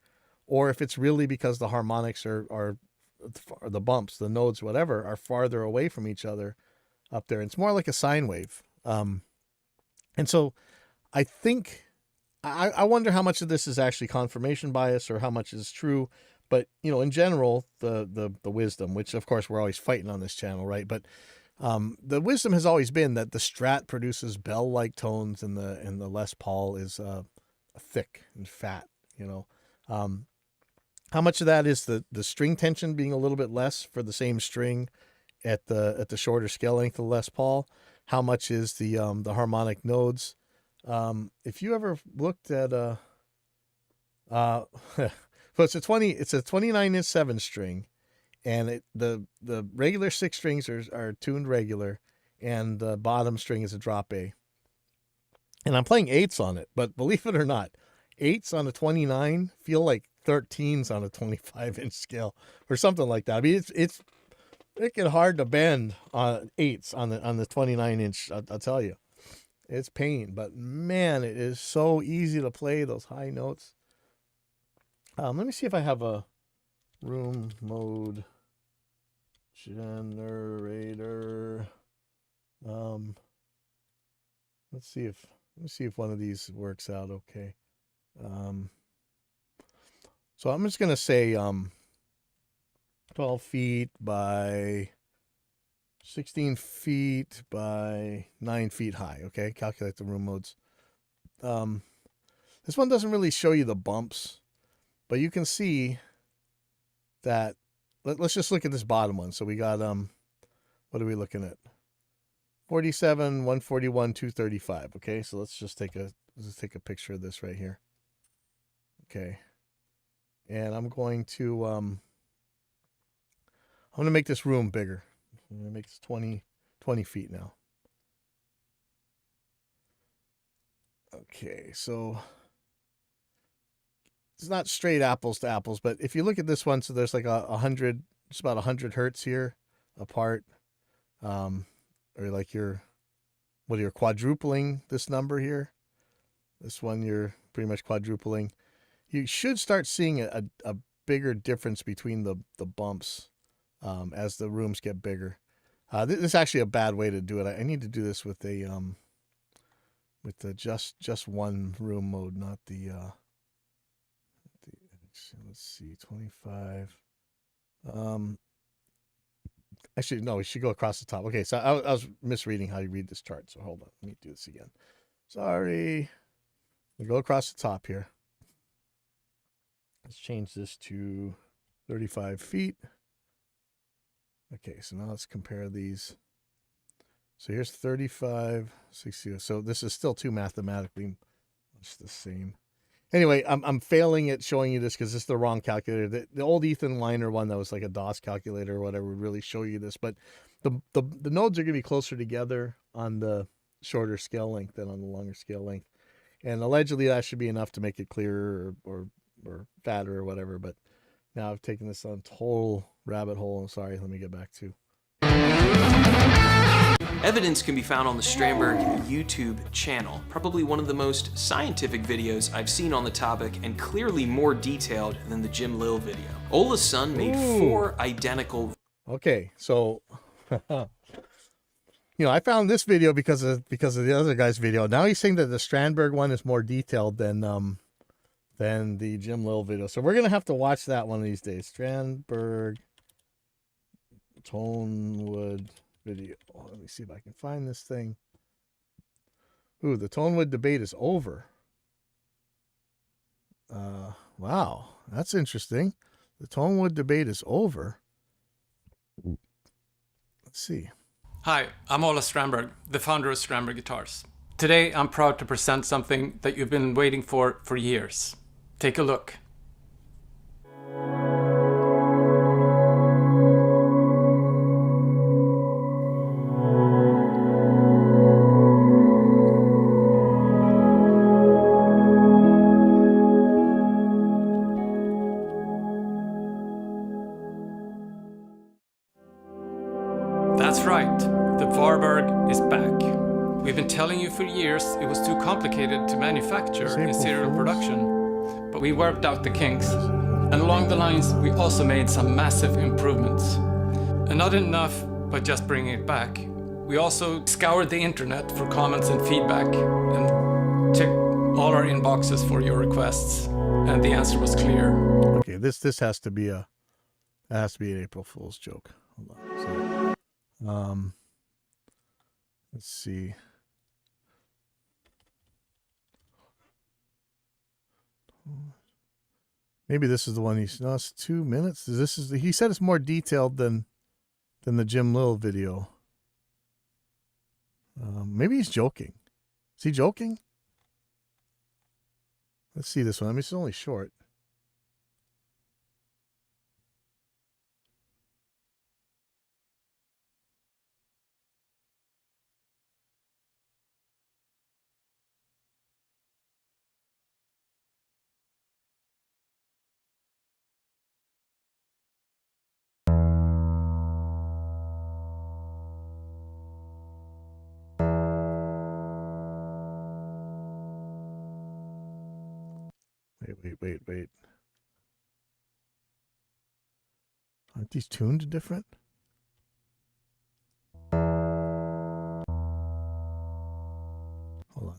or if it's really because the harmonics are the bumps, the nodes, whatever, are farther away from each other up there. It's more like a sine wave. And so I think, I wonder how much of this is actually confirmation bias or how much is true. But, you know, in general, the wisdom, which of course we're always fighting on this channel, right? But the wisdom has always been that the Strat produces bell-like tones, and the Les Paul is thick and fat, you know. How much of that is the string tension being a little bit less for the same string at the shorter scale length of Les Paul? How much is the harmonic nodes? If you ever looked at so it's a 29 inch 7 string, and the regular 6 strings are tuned regular, and the bottom string is a drop A. And I'm playing 8s on it, but believe it or not, 8s on a 29 feel like 13s on a 25 inch scale or something like that. I mean, it's freaking hard to bend on 8s on the 29 inch. I'll tell you, it's pain, but man, it is so easy to play those high notes. Let me see if I have a room mode generator. Let's see if one of these works out okay. So I'm just gonna say 12 feet by 16 feet by 9 feet high. Okay, calculate the room modes. This one doesn't really show you the bumps, but you can see that. Let's just look at this bottom one. So we got what are we looking at? 47, 141, 235. Okay, so let's just take a picture of this right here. Okay, and I'm going to make this room bigger. I'm going to make this 20 feet now. Okay, so it's not straight apples to apples, but if you look at this one, so there's like 100, it's about 100 hertz here apart. Or like you're quadrupling this number here. This one, you're pretty much quadrupling. You should start seeing a bigger difference between the bumps as the rooms get bigger. This is actually a bad way to do it. I need to do this with the just one room mode, not the let's see, 25. Actually, no, we should go across the top. Okay, so I was misreading how you read this chart. So hold on, let me do this again. Sorry. We go across the top here. Let's change this to 35 feet. Okay, so now let's compare these. So here's 35, 60. So this is still too mathematically much the same. Anyway, I'm failing at showing you this because this is the wrong calculator. The old Ethan Liner one that was like a DOS calculator or whatever would really show you this. But the nodes are going to be closer together on the shorter scale length than on the longer scale length. And allegedly that should be enough to make it clearer or fatter or whatever. But now I've taken this on total rabbit hole. I'm sorry. Let me get back to. Evidence can be found on the Strandberg YouTube channel, probably one of the most scientific videos I've seen on the topic and clearly more detailed than the Jim Lill video. Ola's son made 4 identical... Okay, so, I found this video because of the other guy's video. Now he's saying that the Strandberg one is more detailed than the Jim Lill video. So we're going to have to watch that one of these days. Strandberg Tonewood video. Let me see if I can find this thing. Ooh, the Tonewood debate is over. Wow, that's interesting. The Tonewood debate is over. Let's see. Hi, I'm Ola Strandberg, the founder of Strandberg Guitars. Today I'm proud to present something that you've been waiting for years. Take a look. That's right, the Varberg is back. We've been telling you for years it was too complicated to manufacture in serial production, but we worked out the kinks, and along the lines we also made some massive improvements. And not enough by just bringing it back, we also scoured the internet for comments and feedback and checked all our inboxes for your requests, and the answer was clear. Okay, this has to be an April Fool's joke. Hold on. So, let's see. Maybe this is the one he's. No, it's 2 minutes. He said it's more detailed than the Jim Lill video. Maybe he's joking. Is he joking? Let's see this one. I mean, it's only short. Wait. Aren't these tuned different? Hold on.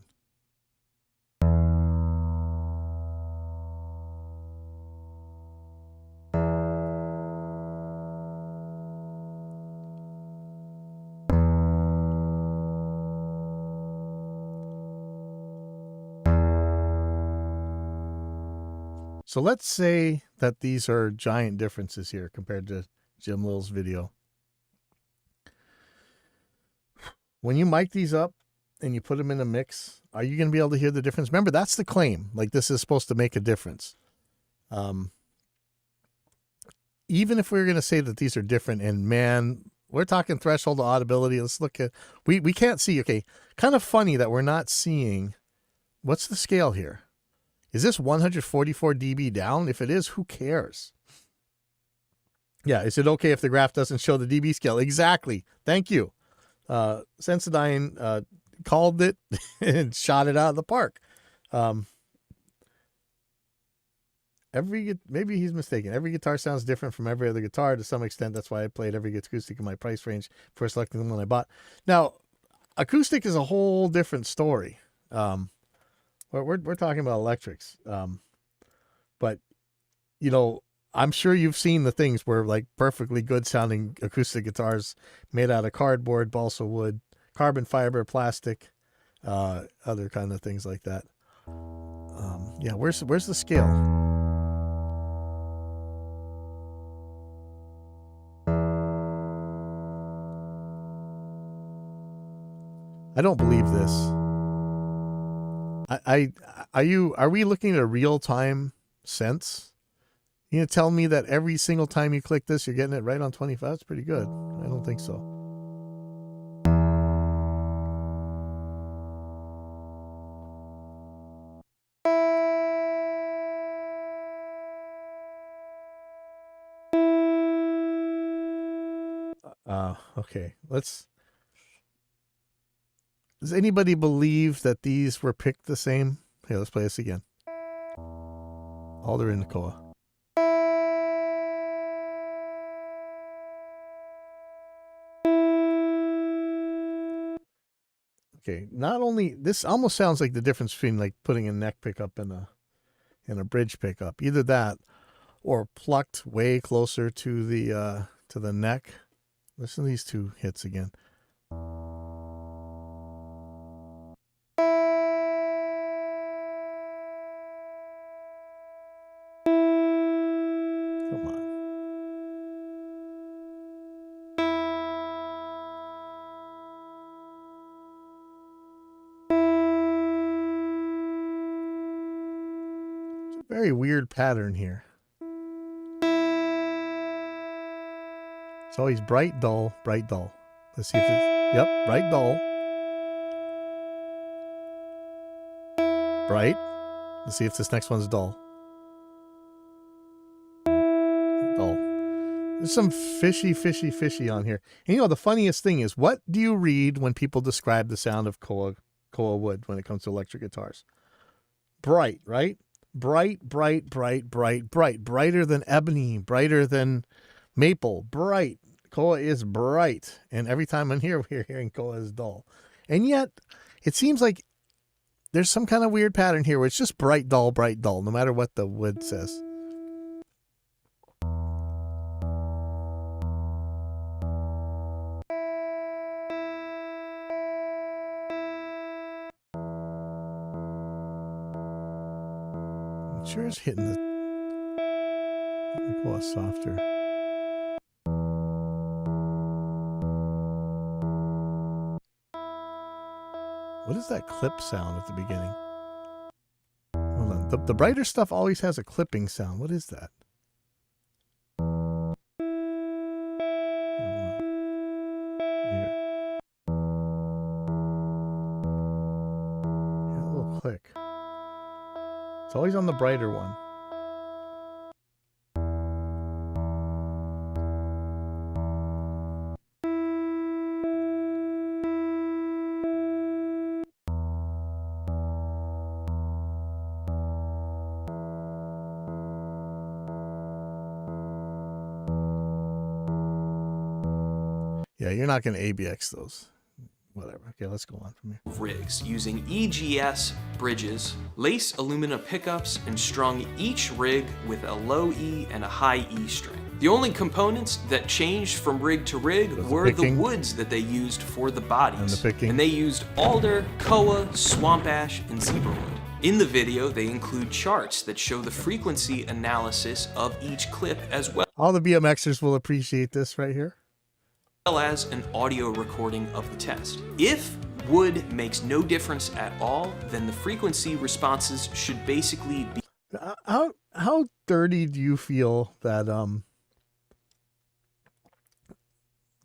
So let's say that these are giant differences here compared to Jim Lill's video. When you mic these up and you put them in a mix, are you going to be able to hear the difference? Remember, that's the claim. Like, this is supposed to make a difference. Even if we were going to say that these are different, and man, we're talking threshold of audibility. Let's look at, we can't see. Okay, kind of funny that we're not seeing. What's the scale here? Is this 144 dB down? If it is, who cares? Yeah, is it okay if the graph doesn't show the dB scale? Exactly. Thank you. Sensodyne called it and shot it out of the park. Maybe he's mistaken. Every guitar sounds different from every other guitar to some extent. That's why I played every acoustic in my price range before selecting the one I bought. Now, acoustic is a whole different story. We're talking about electrics. But, you know, I'm sure you've seen the things where like perfectly good sounding acoustic guitars made out of cardboard, balsa wood, carbon fiber, plastic, other kind of things like that. Yeah, where's the scale? I don't believe this. Are we looking at a real-time sense? You gonna tell me that every single time you click this, you're getting it right on 25? That's pretty good. I don't think so. Okay. Does anybody believe that these were picked the same? Here, let's play this again. Alder and Koa. Okay, not only this almost sounds like the difference between like putting a neck pickup and a bridge pickup. Either that or plucked way closer to the neck. Listen to these two hits again. Come on. It's a very weird pattern here. It's always bright, dull, bright, dull. Let's see if it's... Yep, bright, dull. Bright. Let's see if this next one's dull. Dull. There's some fishy on here. And you know, the funniest thing is, what do you read when people describe the sound of Koa wood when it comes to electric guitars? Bright, right? Bright. Brighter than ebony, brighter than maple, bright. Koa is bright. And every time I'm here, we're hearing Koa is dull. And yet, it seems like there's some kind of weird pattern here where it's just bright, dull, no matter what the wood says. It sure is hitting the Koa softer. What is that clip sound at the beginning? Hold on. The brighter stuff always has a clipping sound. What is that? Here. Yeah, a little click. It's always on the brighter one. Yeah, you're not going to ABX those. Whatever. Okay, let's go on from here. Rigs using EGS bridges, lace alumina pickups, and strung each rig with a low E and a high E string. The only components that changed from rig to rig were the woods that they used for the bodies. And they used alder, koa, swamp ash, and zebrawood. In the video, they include charts that show the frequency analysis of each clip as well. All the BMXers will appreciate this right here. As an audio recording of the test. If wood makes no difference at all, then the frequency responses should basically be... How dirty do you feel that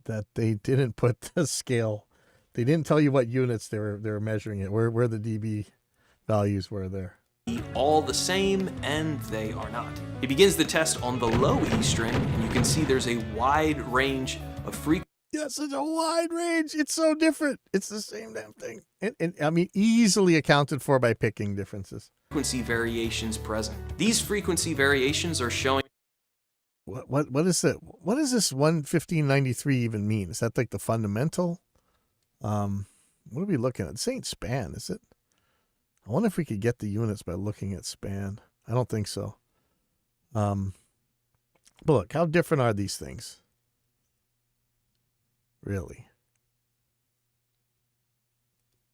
that they didn't put the scale? They didn't tell you what units they were measuring it, where the dB values were there. all the same, and they are not. He begins the test on the low E string, and you can see there's a wide range of frequencies. Yeah, such a wide range. It's so different. It's the same damn thing. And I mean, easily accounted for by picking differences. Frequency variations present. These frequency variations are showing. What is it? What does this 11593 even mean? Is that like the fundamental? What are we looking at? This ain't span, is it? I wonder if we could get the units by looking at span. I don't think so. But look, how different are these things? Really?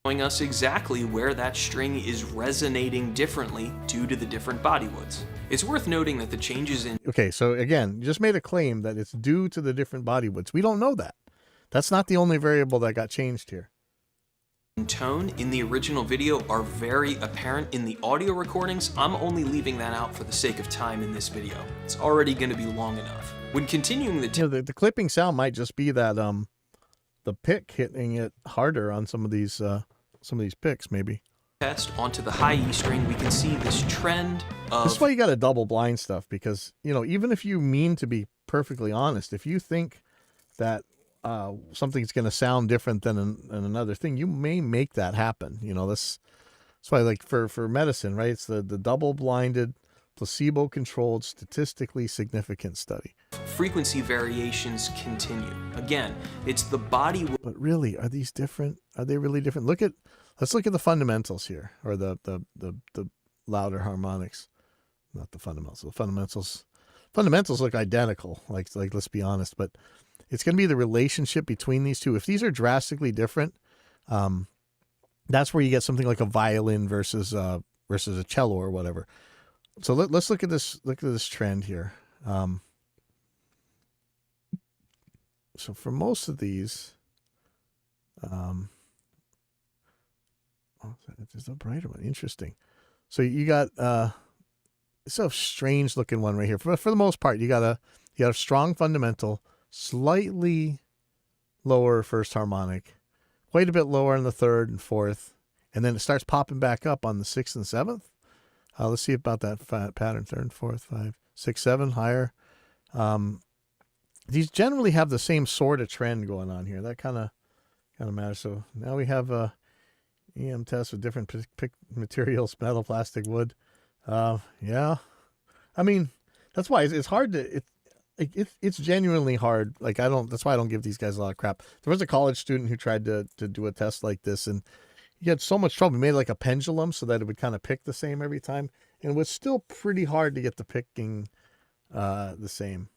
Showing us exactly where that string is resonating differently due to the different bodywoods. It's worth noting that the changes in Okay, so again, you just made a claim that it's due to the different bodywoods. We don't know that. That's not the only variable that got changed here. tone in the original video are very apparent in the audio recordings. I'm only leaving that out for the sake of time in this video. It's already going to be long enough. When continuing the You know, the clipping sound might just be that the pick hitting it harder on some of these picks, maybe. test onto the high E string, we can see this trend of... This is why you got to double blind stuff, because, you know, even if you mean to be perfectly honest, if you think that something's going to sound different than another thing, you may make that happen. You know, that's why, like, for medicine, right? It's the double-blinded, placebo-controlled, statistically significant study. frequency variations continue. Again, it's the body... But really, are these different? Are they really different? Let's look at the fundamentals here, or the louder harmonics. Not the fundamentals. The fundamentals look identical. Like let's be honest, but it's going to be the relationship between these two. If these are drastically different, that's where you get something like a violin versus a cello or whatever. So let's look at this. Look at this trend here. So for most of these, there's a brighter one. Interesting. So you got it's a strange looking one right here. For the most part, you got a strong fundamental, slightly lower first harmonic, quite a bit lower in the third and fourth, and then it starts popping back up on the sixth and seventh. Let's see about that pattern: third, fourth, 5, 6, 7, higher. These generally have the same sort of trend going on here. That kind of matters. So now we have a EM test with different pick materials: metal, plastic, wood. Yeah, I mean, that's why it's hard to it's genuinely hard. Like, that's why I don't give these guys a lot of crap. There was a college student who tried to do a test like this, and he had so much trouble. He made like a pendulum so that it would kind of pick the same every time, and it was still pretty hard to get the picking the same.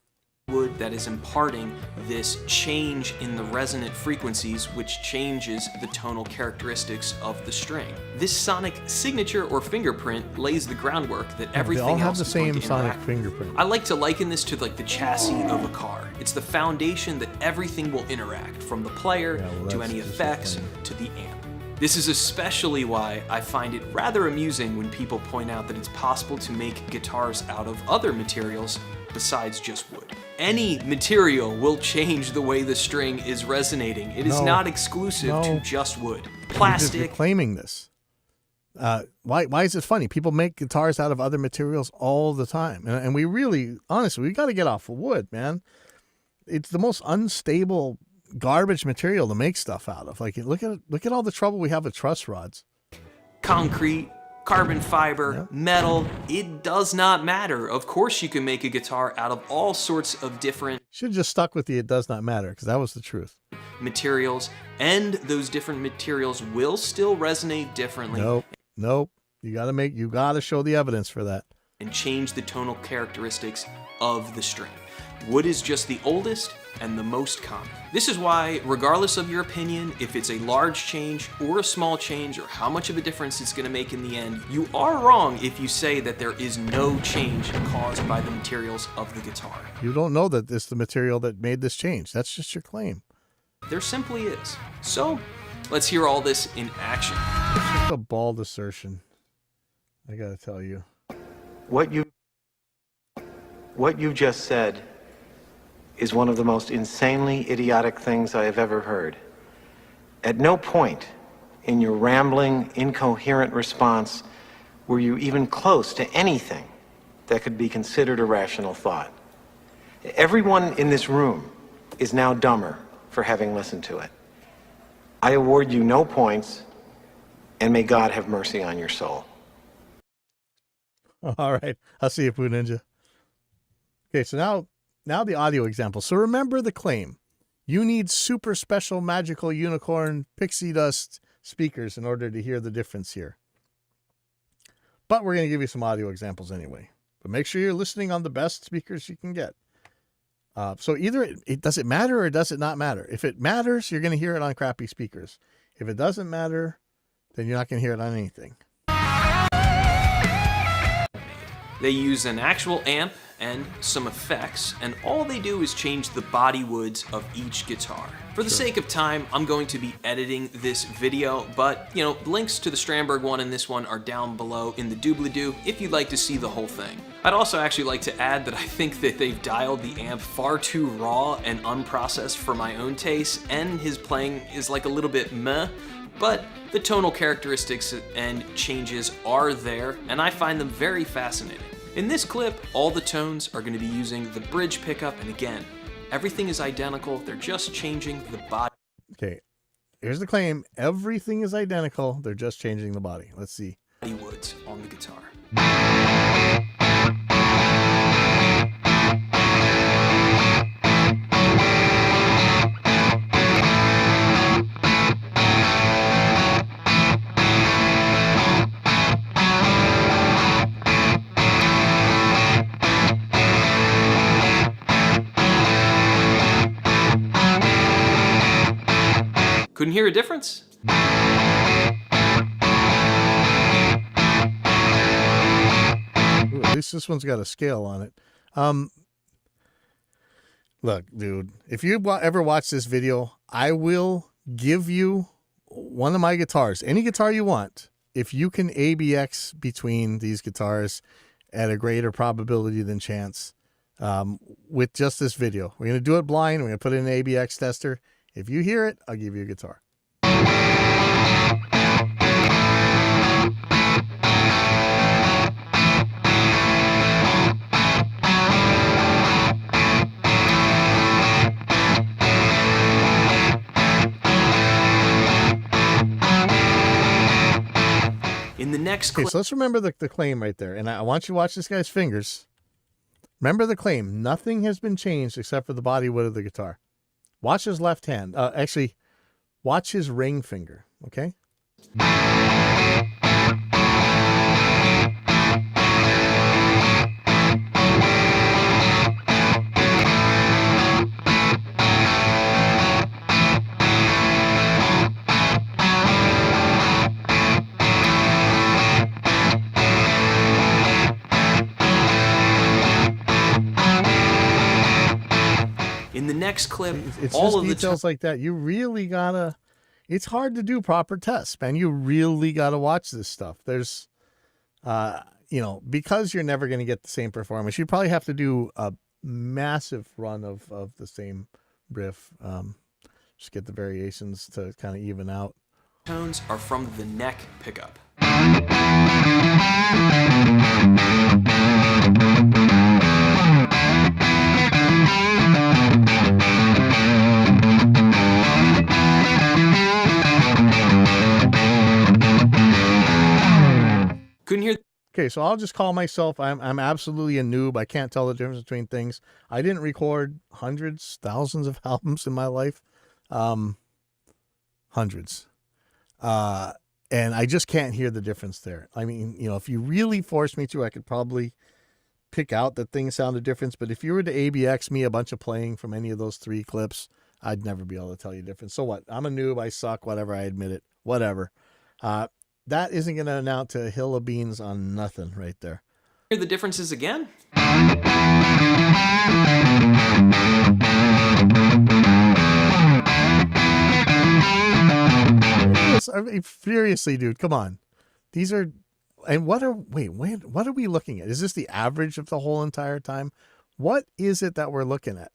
wood that is imparting this change in the resonant frequencies, which changes the tonal characteristics of the string. This sonic signature or fingerprint lays the groundwork that everything they all have else the is going same to sonic interact. fingerprint. I like to liken this to like the chassis of a car. It's the foundation that everything will interact, from the player to that's any just effects explained. to the amp. This is especially why I find it rather amusing when people point out that it's possible to make guitars out of other materials besides just wood. Any material will change the way the string is resonating. It is No. not exclusive to No. just wood. You're Plastic, claiming this. Why is it funny? People make guitars out of other materials all the time, and we really, honestly, we got to get off of wood, man. It's the most unstable garbage material to make stuff out of. Like, look at all the trouble we have with truss rods. concrete, carbon fiber, metal, it does not matter. Of course you can make a guitar out of all sorts of different Should have just stuck with the "it does not matter" because that was the truth. materials, and those different materials will still resonate differently Nope. You got to show the evidence for that. and change the tonal characteristics of the string. Wood is just the oldest and the most common. This is why, regardless of your opinion, if it's a large change or a small change or how much of a difference it's going to make in the end, you are wrong if you say that there is no change caused by the materials of the guitar. You don't know that it's the material that made this change. That's just your claim. There simply is. So, let's hear all this in action. It's just a bald assertion. I got to tell you. What you just said is one of the most insanely idiotic things I have ever heard. At no point in your rambling, incoherent response were you even close to anything that could be considered a rational thought. Everyone in this room is now dumber for having listened to it. I award you no points, and may God have mercy on your soul. All right. I'll see you, Poo Ninja. Okay, so now the audio example. So remember the claim. You need super special magical unicorn pixie dust speakers in order to hear the difference here. But we're going to give you some audio examples anyway. But make sure you're listening on the best speakers you can get. So either it does it matter or does it not matter? If it matters, you're going to hear it on crappy speakers. If it doesn't matter, then you're not going to hear it on anything. They use an actual amp and some effects, and all they do is change the body woods of each guitar. For the sake of time, I'm going to be editing this video, but, you know, links to the Strandberg one and this one are down below in the doobly-doo if you'd like to see the whole thing. I'd also actually like to add that I think that they've dialed the amp far too raw and unprocessed for my own taste, and his playing is like a little bit meh, but the tonal characteristics and changes are there, and I find them very fascinating. In this clip, all the tones are going to be using the bridge pickup, and again, everything is identical, they're just changing the body. Okay, here's the claim. Everything is identical, they're just changing the body. Let's see. Woods on the guitar. Couldn't hear a difference? Ooh, at least this one's got a scale on it. Look, dude, if you ever watch this video, I will give you one of my guitars, any guitar you want, if you can ABX between these guitars at a greater probability than chance with just this video. We're going to do it blind. We're going to put in an ABX tester. If you hear it, I'll give you a guitar. In the next Okay, clip, so let's remember the claim right there. And I want you to watch this guy's fingers. Remember the claim. Nothing has been changed except for the body wood of the guitar. Watch his left hand. Actually, watch his ring finger, okay? in the next clip, It's all just of the details like that. You really gotta, it's hard to do proper tests, man. You really gotta watch this stuff. There's, you know, because you're never going to get the same performance, you probably have to do a massive run of the same riff. Just get the variations to kind of even out. tones are from the neck pickup. Couldn't hear. Okay, so I'll just call myself, I'm absolutely a noob. I can't tell the difference between things. I didn't record hundreds, thousands of albums in my life. Hundreds. And I just can't hear the difference there. I mean, you know, if you really forced me to, I could probably pick out that things sounded different. But if you were to ABX me a bunch of playing from any of those 3 clips, I'd never be able to tell you difference. So what? I'm a noob. I suck. Whatever. I admit it. Whatever. That isn't going to amount to a hill of beans on nothing right there. Hear the differences again? I mean, seriously, dude, come on. These are, and what are we looking at? Is this the average of the whole entire time? What is it that we're looking at?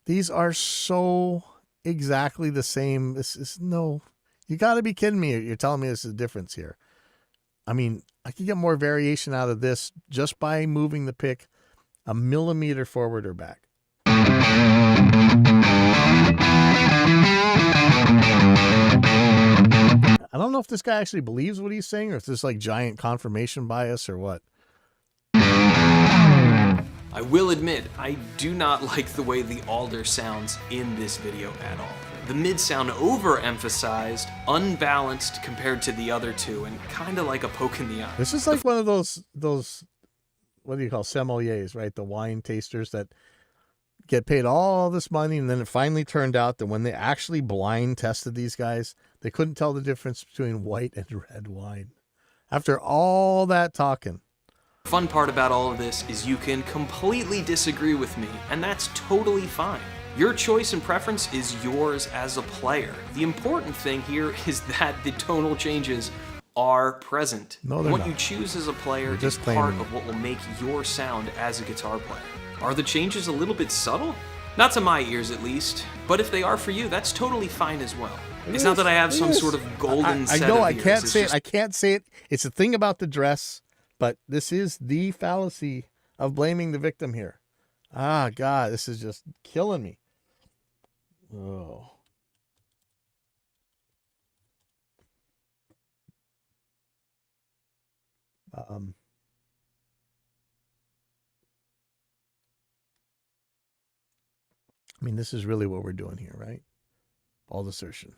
These are so exactly the same. This is no, you got to be kidding me. You're telling me this is a difference here. I mean, I could get more variation out of this just by moving the pick a millimeter forward or back. I don't know if this guy actually believes what he's saying or if this is like giant confirmation bias or what. I will admit, I do not like the way the alder sounds in this video at all. The mid sound overemphasized, unbalanced compared to the other two, and kind of like a poke in the eye. This is like one of those what do you call sommeliers, right? The wine tasters that get paid all this money, and then it finally turned out that when they actually blind tested these guys, they couldn't tell the difference between white and red wine. After all that talking. The fun part about all of this is you can completely disagree with me, and that's totally fine. Your choice and preference is yours as a player. The important thing here is that the tonal changes are present. No, they're what not. you choose as a player You're is just part claiming of what will make your sound as a guitar player. Are the changes a little bit subtle? Not to my ears, at least. But if they are for you, that's totally fine as well. It's not that I have some sort of golden I set know of I ears. can't It's say just- it. I can't say it. It's a thing about the dress, but this is the fallacy of blaming the victim here. Ah, God, this is just killing me. Oh. I mean, this is really what we're doing here, right? Bald assertion.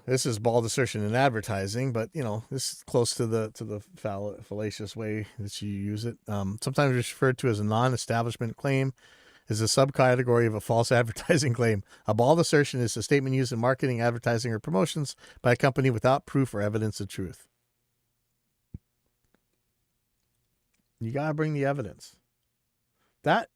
This is bald assertion in advertising, but you know, this is close to the fallacious way that you use it. Sometimes it's referred to as a non-establishment claim, is a subcategory of a false advertising claim. A bald assertion is a statement used in marketing, advertising, or promotions by a company without proof or evidence of truth. You gotta bring the evidence. That,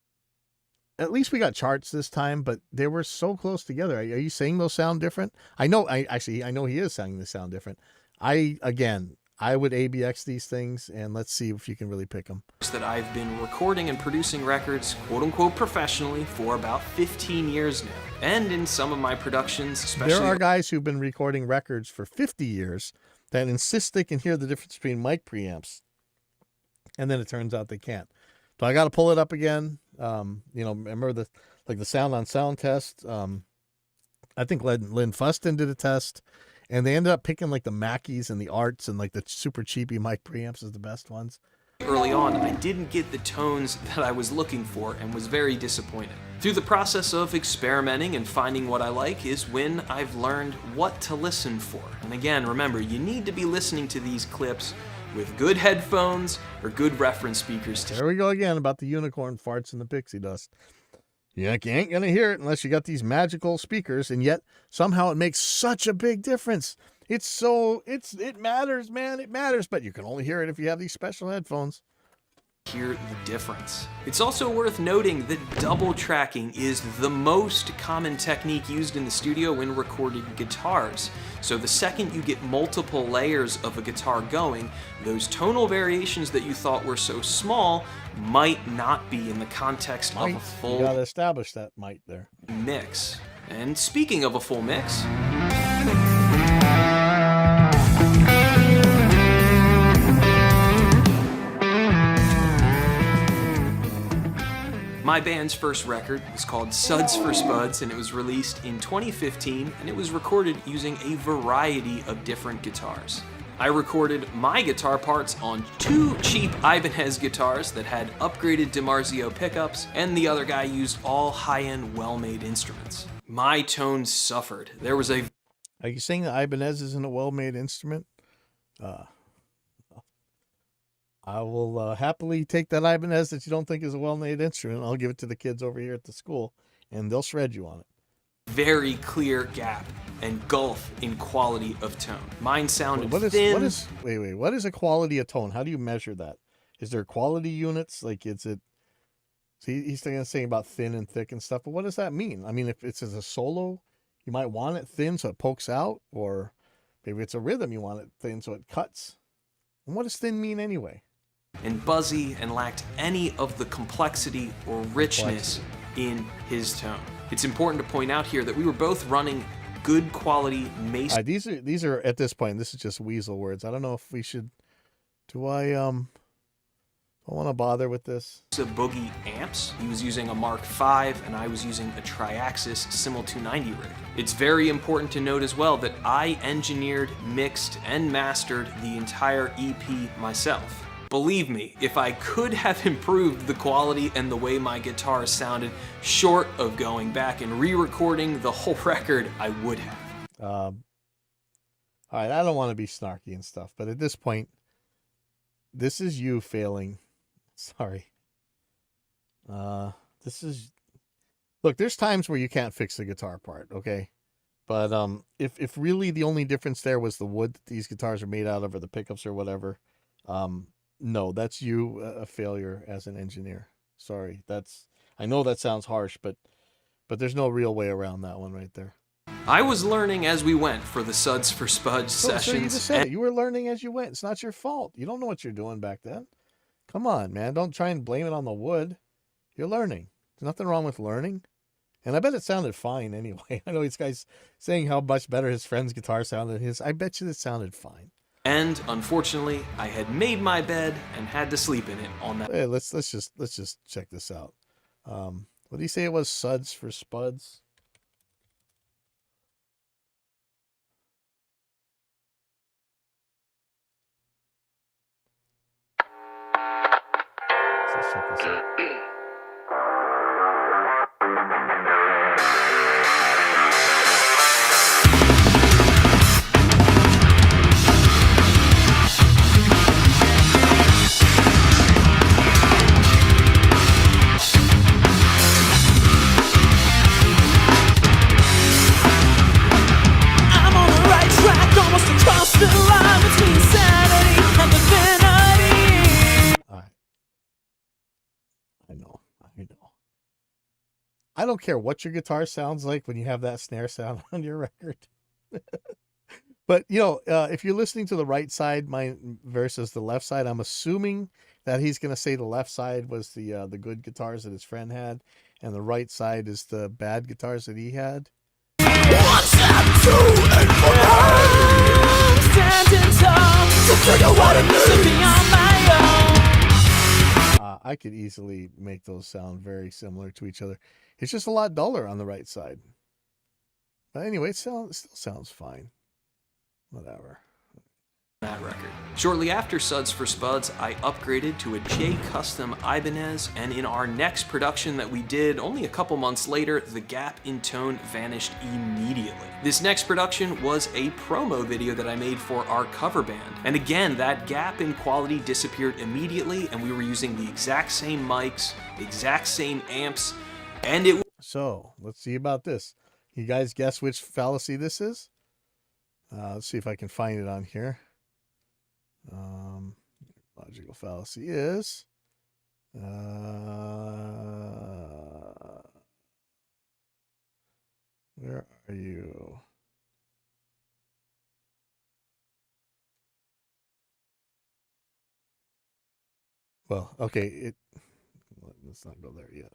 at least we got charts this time, but they were so close together. Are you saying those sound different? I know he is saying they sound different. I would ABX these things, and let's see if you can really pick them. that I've been recording and producing records, quote-unquote professionally, for about 15 years now. And in some of my productions, especially... There are guys who've been recording records for 50 years that insist they can hear the difference between mic preamps, and then it turns out they can't. So I got to pull it up again. Remember the sound on sound test. I think Lynn Fuston did a test, and they ended up picking like the Mackeys and the Arts and like the super cheapy mic preamps as the best ones. Early on, I didn't get the tones that I was looking for and was very disappointed. Through the process of experimenting and finding what I like is when I've learned what to listen for. And again, remember, you need to be listening to these clips with good headphones or good reference speakers to There we go again about the unicorn farts and the pixie dust. You ain't going to hear it unless you got these magical speakers, and yet somehow it makes such a big difference. It matters, man. It matters, but you can only hear it if you have these special headphones. hear the difference. It's also worth noting that double tracking is the most common technique used in the studio when recording guitars. So the second you get multiple layers of a guitar going, those tonal variations that you thought were so small might not be in the context of a You full got to establish that might there. mix. And speaking of a full mix, my band's first record was called Suds for Spuds, and it was released in 2015, and it was recorded using a variety of different guitars. I recorded my guitar parts on 2 cheap Ibanez guitars that had upgraded DiMarzio pickups, and the other guy used all high-end, well-made instruments. My tones suffered. There was a Are you saying that Ibanez isn't a well-made instrument? I will happily take that Ibanez that you don't think is a well-made instrument. I'll give it to the kids over here at the school, and they'll shred you on it. very clear gap and gulf in quality of tone. Mine sounded thin. What is a quality of tone? How do you measure that? Is there quality units? Like, is it? See, he's saying about thin and thick and stuff, but what does that mean? I mean, if it's as a solo, you might want it thin so it pokes out, or maybe it's a rhythm, you want it thin so it cuts. And what does thin mean anyway? And buzzy and lacked any of the complexity or richness in his tone. It's important to point out here that we were both running good quality Mason These are at this point. This is just weasel words. I don't know if we should. Do I want to bother with this? Boogie amps. He was using a Mark V and I was using a Triaxis Simul 290 rig. It's very important to note as well that I engineered, mixed, and mastered the entire EP myself. Believe me, if I could have improved the quality and the way my guitar sounded, short of going back and re-recording the whole record, I would have. All right, I don't want to be snarky and stuff, but at this point, this is you failing. Sorry. This is, look, there's times where you can't fix the guitar part, okay? But if really the only difference there was the wood that these guitars are made out of or the pickups or whatever, no, that's you a failure as an engineer. Sorry. I know that sounds harsh, but there's no real way around that one right there. I was learning as we went for the Suds for Spuds So you sessions. just said it. You were learning as you went. It's not your fault. You don't know what you're doing back then. Come on, man. Don't try and blame it on the wood. You're learning. There's nothing wrong with learning. And I bet it sounded fine anyway. I know this guy's saying how much better his friend's guitar sounded than his. I bet you it sounded fine. And unfortunately, I had made my bed and had to sleep in it on that. Hey, let's just check this out. What did he say it was? Suds for Spuds? Let's check this out. I'm on the right track, almost across the line between sanity and divinity. All right. I know. I don't care what your guitar sounds like when you have that snare sound on your record. But, if you're listening to the right side mine versus the left side, I'm assuming that he's going to say the left side was the good guitars that his friend had, and the right side is the bad guitars that he had. I'm standing tall to figure what it means to be on my own. I could easily make those sound very similar to each other. It's just a lot duller on the right side. But anyway, it still sounds fine. Whatever. That record. Shortly after Suds for Spuds, I upgraded to a J Custom Ibanez, and in our next production that we did only a couple months later, the gap in tone vanished immediately. This next production was a promo video that I made for our cover band, and again, that gap in quality disappeared immediately, and we were using the exact same mics, exact same amps, and it. So, let's see about this. You guys guess which fallacy this is? Let's see if I can find it on here. Logical fallacy is where are you? Well, okay, let's not go there yet.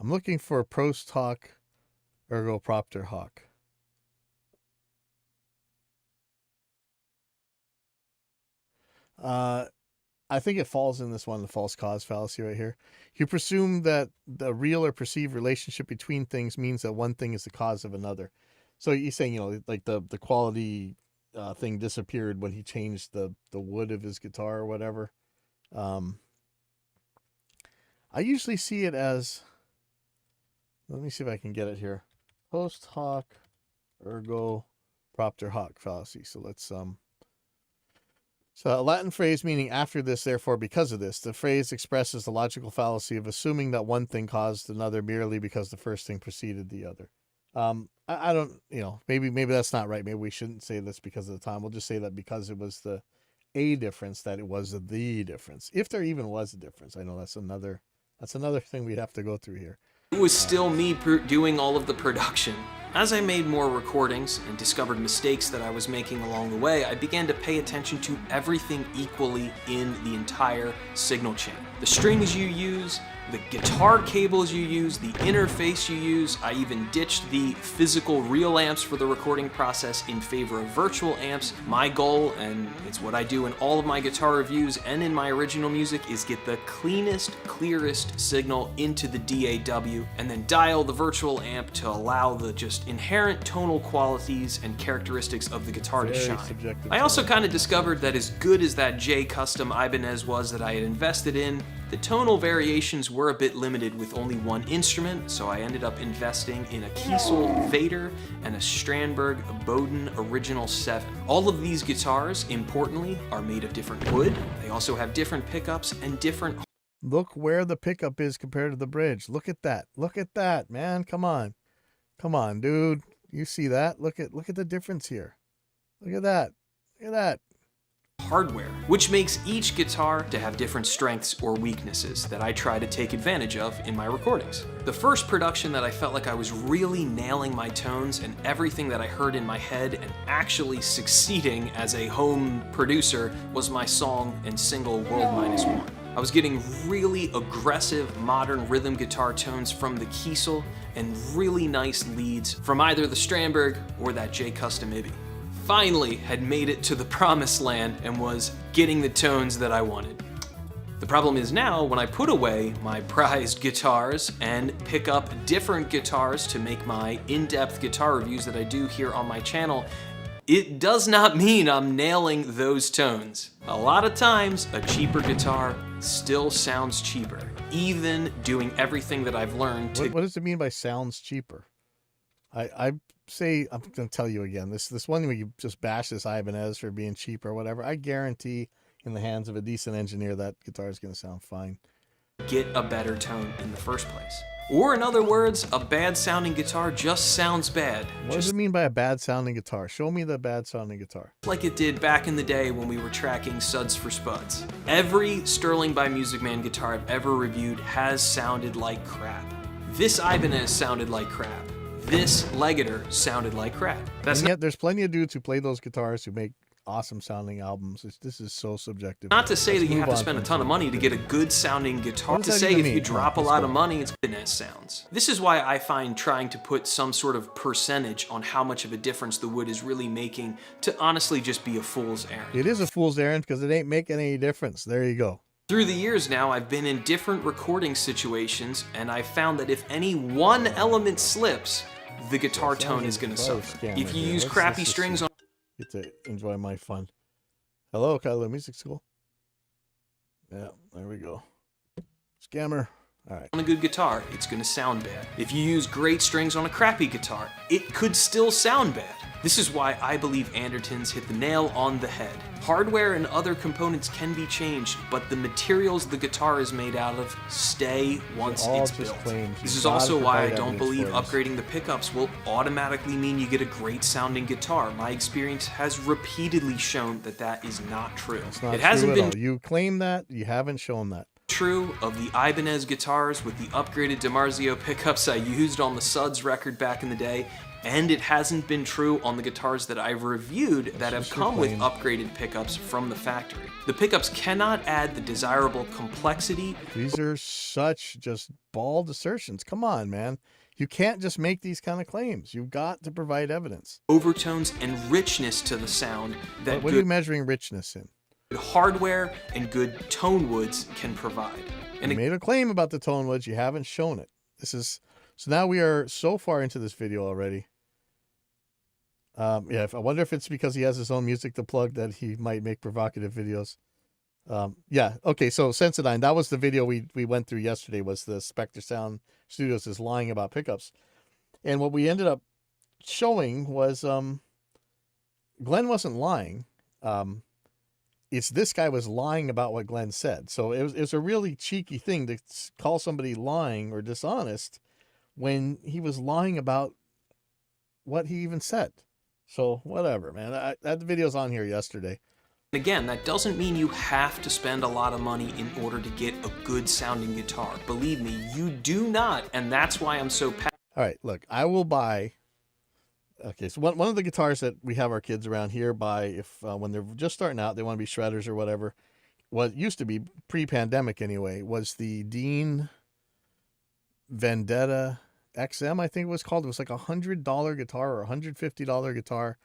I'm looking for Prost Hawk Ergopropter Hawk. I think it falls in this one, the false cause fallacy right here. You presume that the real or perceived relationship between things means that one thing is the cause of another. So you're saying, like the quality thing disappeared when he changed the wood of his guitar or whatever. I usually see it as, let me see if I can get it here. Post hoc ergo propter hoc fallacy. So let's so a Latin phrase meaning after this, therefore because of this. The phrase expresses the logical fallacy of assuming that one thing caused another merely because the first thing preceded the other. I don't, maybe that's not right. Maybe we shouldn't say this because of the time. We'll just say that because it was a difference, that it was the difference. If there even was a difference. I know that's another thing we'd have to go through here. It was still me doing all of the production. As I made more recordings and discovered mistakes that I was making along the way, I began to pay attention to everything equally in the entire signal chain. The strings you use, the guitar cables you use, the interface you use. I even ditched the physical real amps for the recording process in favor of virtual amps. My goal, and it's what I do in all of my guitar reviews and in my original music, is get the cleanest, clearest signal into the DAW and then dial the virtual amp to allow the just inherent tonal qualities and characteristics of the guitar to Very shine. subjective I also tone. kind of discovered that as good as that J Custom Ibanez was that I had invested in, the tonal variations were a bit limited with only one instrument, so I ended up investing in a Kiesel Vader and a Strandberg Bowden Original 7. All of these guitars, importantly, are made of different wood. They also have different pickups and different Look where the pickup is compared to the bridge. Look at that. Look at that, man. Come on. Come on, dude. You see that? Look at the difference here. Look at that. Look at that. hardware, which makes each guitar to have different strengths or weaknesses that I try to take advantage of in my recordings. The first production that I felt like I was really nailing my tones and everything that I heard in my head and actually succeeding as a home producer was my song and single World Minus One. I was getting really aggressive modern rhythm guitar tones from the Kiesel and really nice leads from either the Strandberg or that J Custom Ibby. Finally had made it to the promised land and was getting the tones that I wanted. The problem is now when I put away my prized guitars and pick up different guitars to make my in-depth guitar reviews that I do here on my channel, it does not mean I'm nailing those tones. A lot of times, a cheaper guitar still sounds cheaper, even doing everything that I've learned to What does it mean by sounds cheaper? I say, I'm going to tell you again, this one where you just bash this Ibanez for being cheap or whatever, I guarantee in the hands of a decent engineer that guitar is going to sound fine. get a better tone in the first place. Or in other words, a bad sounding guitar just sounds bad. What does it mean by a bad sounding guitar? Show me the bad sounding guitar. Like it did back in the day when we were tracking Suds for Spuds. Every Sterling by Music Man guitar I've ever reviewed has sounded like crap. This Ibanez sounded like crap. This Legator sounded like crap. That's And yet there's plenty of dudes who play those guitars who make awesome sounding albums. This is so subjective. not to say Let's that you move have to on spend a from ton of money to get a good sounding guitar. What To does that say even if you mean? drop a Let's lot go. of money, it's Ibanez sounds. This is why I find trying to put some sort of percentage on how much of a difference the wood is really making to honestly just be a fool's errand. It is a fool's errand because it ain't making any difference. There you go. Through the years now, I've been in different recording situations, and I've found that if any one element slips, the guitar tone is going to Probably suffer. scam If right you here. use Let's crappy just strings on Get to enjoy my fun. Hello, Kylo Music School. Yeah, there we go. Scammer. All right. a good guitar, it's going to sound bad. If you use great strings on a crappy guitar, it could still sound bad. This is why I believe Andertons hit the nail on the head. Hardware and other components can be changed, but the materials the guitar is made out of stay once all it's just built. claims. This You is gotta also why I provide don't evidence believe for this. upgrading the pickups will automatically mean you get a great sounding guitar. My experience has repeatedly shown that that is not true. It's not It hasn't true been at all. You claim that. You haven't shown that. true of the Ibanez guitars with the upgraded DiMarzio pickups I used on the Suds record back in the day, and it hasn't been true on the guitars that I've reviewed that have just your come with claim. upgraded pickups from the factory. The pickups cannot add the desirable complexity These are such just bald assertions. Come on, man. You can't just make these kind of claims. You've got to provide evidence. overtones and richness to the sound that What are you good measuring richness in? hardware and good tone woods can provide. And You made a claim about the tone woods. You haven't shown it. This is so now we are so far into this video already. Yeah, I wonder if it's because he has his own music to plug that he might make provocative videos. Yeah, okay, so Sensodyne, that was the video we went through yesterday, was the Spectre Sound Studios is lying about pickups. And what we ended up showing was Glenn wasn't lying. It's this guy was lying about what Glenn said. So it was a really cheeky thing to call somebody lying or dishonest when he was lying about what he even said. So whatever, man. That video's on here yesterday. Again, that doesn't mean you have to spend a lot of money in order to get a good sounding guitar. Believe me, you do not, and that's why I'm so All right, look, I will buy. Okay, so one of the guitars that we have our kids around here buy if when they're just starting out, they want to be shredders or whatever. What used to be pre-pandemic anyway was the Dean Vendetta XM, I think it was called. It was like $100 guitar or $150 guitar.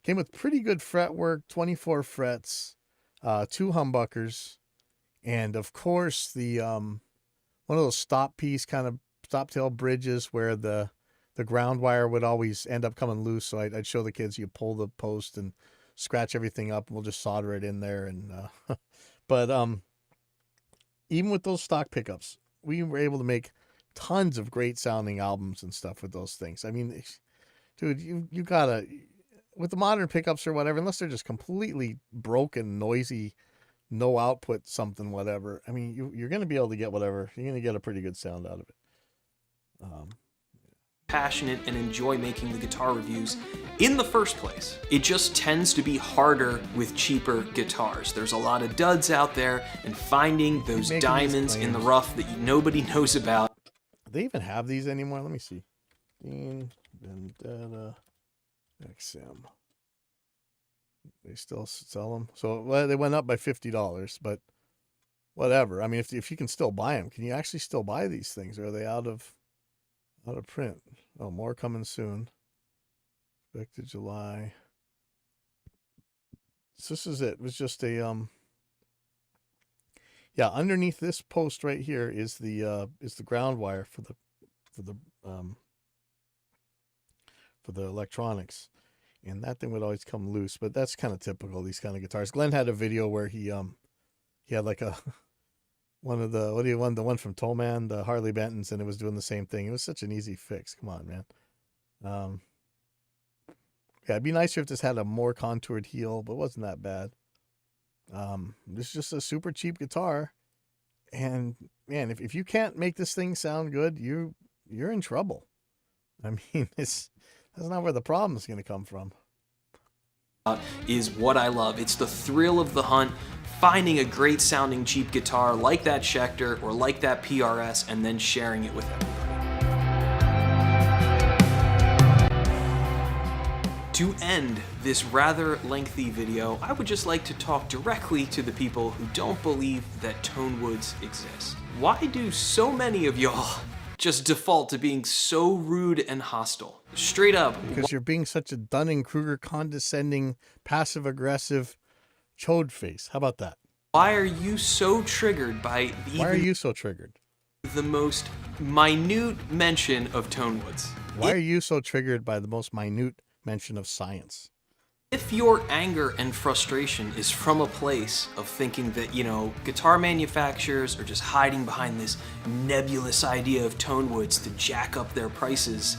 Came with pretty good fretwork, 24 frets, 2 humbuckers, and of course the one of those stop piece kind of stop tail bridges where the ground wire would always end up coming loose. So I'd show the kids, you pull the post and scratch everything up, and we'll just solder it in there. And but even with those stock pickups, we were able to make tons of great sounding albums and stuff with those things. I mean, dude, you gotta, with the modern pickups or whatever, unless they're just completely broken, noisy, no output, something, whatever. I mean, you're going to be able to get whatever. You're going to get a pretty good sound out of it. passionate and enjoy making the guitar reviews in the first place. It just tends to be harder with cheaper guitars. There's a lot of duds out there, and finding those diamonds in the rough that nobody knows about. Do they even have these anymore? Let me see. Dean Vendetta XM. They still sell them. So well, they went up by $50, but whatever. I mean, if you can still buy them, can you actually still buy these things? Or are they out of print? Oh, more coming soon. Expected July. So this is it. It was just a yeah, underneath this post right here is the ground wire for the electronics. And that thing would always come loose, but that's kind of typical of these kind of guitars. Glenn had a video where he had like a the one from Tollman, the Harley Bentons, and it was doing the same thing. It was such an easy fix. Come on, man. Yeah, it'd be nicer if this had a more contoured heel, but it wasn't that bad. This is just a super cheap guitar, and man, if you can't make this thing sound good, you're in trouble. I mean, that's not where the problem is going to come from. Is what I love. It's the thrill of the hunt, finding a great sounding cheap guitar like that Schecter or like that PRS, and then sharing it with everybody. To end this rather lengthy video, I would just like to talk directly to the people who don't believe that tone woods exist. Why do so many of y'all just default to being so rude and hostile? Straight up. Because you're being such a Dunning-Kruger condescending, passive-aggressive chode face. How about that? Why are you so triggered by Why are you so triggered? The most minute mention of tone woods? Why are you so triggered by the most minute mention of science? If your anger and frustration is from a place of thinking that, guitar manufacturers are just hiding behind this nebulous idea of tone woods to jack up their prices,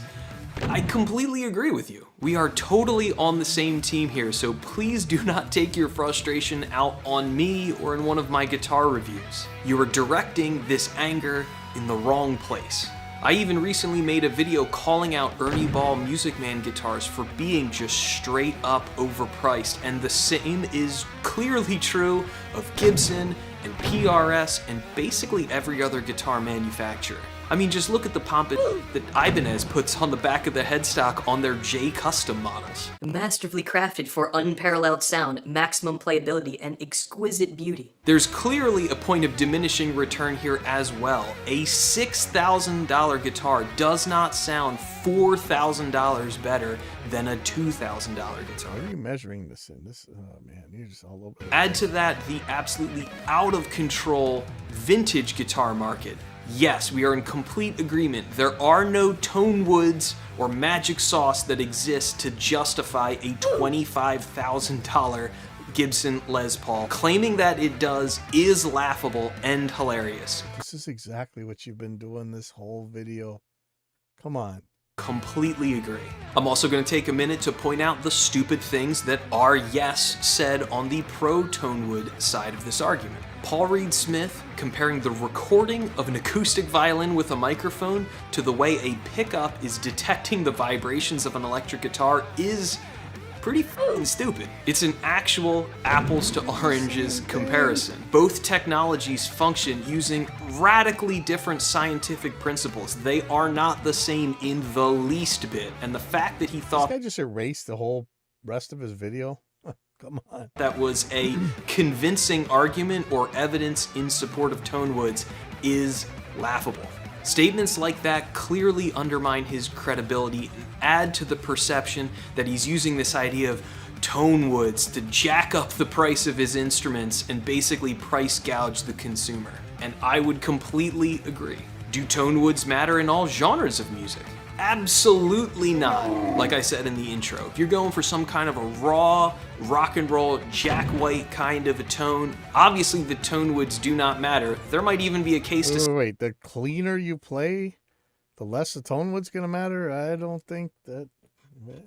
I completely agree with you. We are totally on the same team here, so please do not take your frustration out on me or in one of my guitar reviews. You are directing this anger in the wrong place. I even recently made a video calling out Ernie Ball Music Man guitars for being just straight up overpriced, and the same is clearly true of Gibson and PRS and basically every other guitar manufacturer. I mean, just look at the pompous that Ibanez puts on the back of the headstock on their J Custom models. Masterfully crafted for unparalleled sound, maximum playability, and exquisite beauty. There's clearly a point of diminishing return here as well. A $6,000 guitar does not sound $4,000 better than a $2,000 guitar. What are you measuring this in? Oh man, you're just all over it. Add to that the absolutely out of control vintage guitar market. Yes, we are in complete agreement. There are no tone woods or magic sauce that exists to justify a $25,000 Gibson Les Paul. Claiming that it does is laughable and hilarious. This is exactly what you've been doing this whole video. Come on. Completely agree. I'm also going to take a minute to point out the stupid things that are, yes, said on the pro Tonewood side of this argument. Paul Reed Smith comparing the recording of an acoustic violin with a microphone to the way a pickup is detecting the vibrations of an electric guitar is pretty fucking stupid. It's an actual apples to oranges comparison. Both technologies function using radically different scientific principles. They are not the same in the least bit. And the fact that he thought This guy just erased the whole rest of his video. Come on. that was a convincing argument or evidence in support of Tone Woods is laughable. Statements like that clearly undermine his credibility and add to the perception that he's using this idea of Tone Woods to jack up the price of his instruments and basically price gouge the consumer. And I would completely agree. Do tone woods matter in all genres of music? Absolutely not. Like I said in the intro, if you're going for some kind of a raw, rock and roll, Jack White kind of a tone, obviously the tone woods do not matter. There might even be a case to Wait, the cleaner you play, the less the tone wood's gonna matter? I don't think that. Man,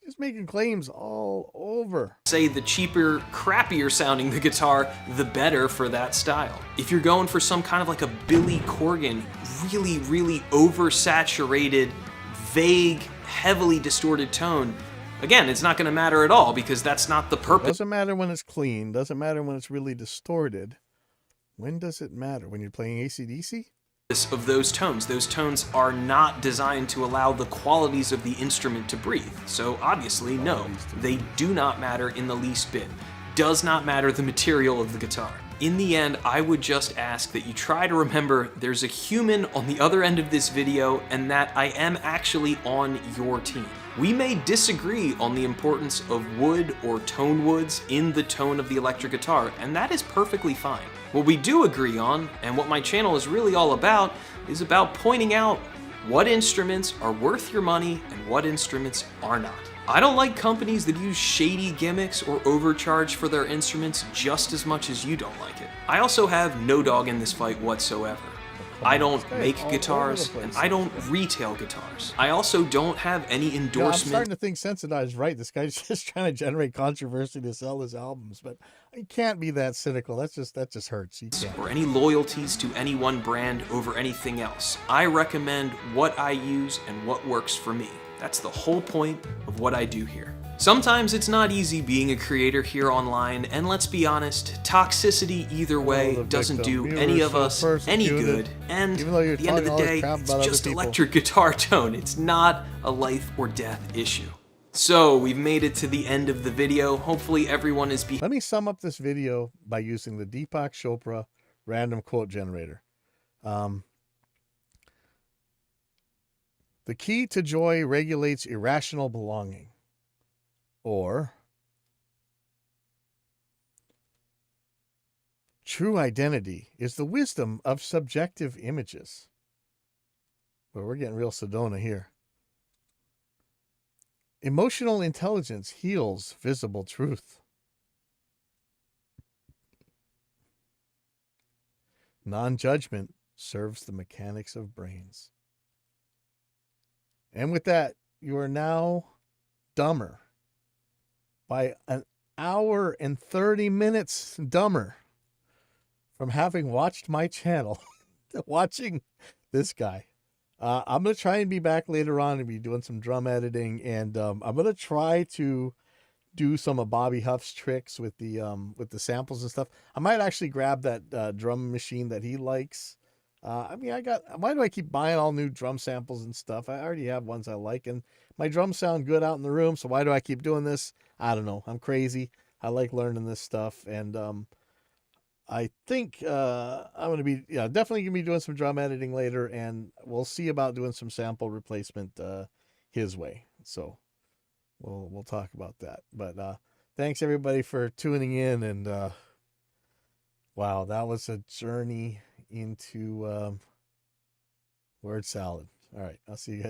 just making claims all over. say the cheaper, crappier sounding the guitar, the better for that style. If you're going for some kind of like a Billy Corgan, really, really oversaturated, vague, heavily distorted tone, again, it's not going to matter at all because that's not the purpose. Doesn't matter when it's clean. Doesn't matter when it's really distorted. When does it matter? When you're playing AC/DC? Of those tones. Those tones are not designed to allow the qualities of the instrument to breathe. So obviously, no, they do not matter in the least bit. Does not matter the material of the guitar. In the end, I would just ask that you try to remember there's a human on the other end of this video and that I am actually on your team. We may disagree on the importance of wood or tone woods in the tone of the electric guitar, and that is perfectly fine. What we do agree on, and what my channel is really all about, is about pointing out what instruments are worth your money and what instruments are not. I don't like companies that use shady gimmicks or overcharge for their instruments just as much as you don't like it. I also have no dog in this fight whatsoever. I don't make guitars, and I don't retail guitars. I also don't have any I'm endorsement. starting to think Sensitized right. This guy's just trying to generate controversy to sell his albums, but you can't be that cynical. That just hurts. You can't. Or any loyalties to any one brand over anything else. I recommend what I use and what works for me. That's the whole point of what I do here. Sometimes it's not easy being a creator here online, and let's be honest, toxicity either way doesn't do any of us any good, and Even though you're at the end of the talking all this day, crap it's about other just people. electric guitar tone. It's not a life or death issue. So we've made it to the end of the video. Hopefully everyone is Let me sum up this video by using the Deepak Chopra random quote generator. The key to joy regulates irrational belonging. Or, true identity is the wisdom of subjective images. Well, we're getting real Sedona here. Emotional intelligence heals visible truth. Non-judgment serves the mechanics of brains. And with that, you are now dumber. By an hour and 30 minutes dumber from having watched my channel, watching this guy. I'm going to try and be back later on and be doing some drum editing, and I'm going to try to do some of Bobby Huff's tricks with the samples and stuff. I might actually grab that drum machine that he likes. Why do I keep buying all new drum samples and stuff? I already have ones I like, and my drums sound good out in the room, so why do I keep doing this? I don't know. I'm crazy. I like learning this stuff, and I think I'm going to be, definitely going to be doing some drum editing later, and we'll see about doing some sample replacement his way. So we'll talk about that. But thanks, everybody, for tuning in, and wow, that was a journey into word salad. All right, I'll see you guys.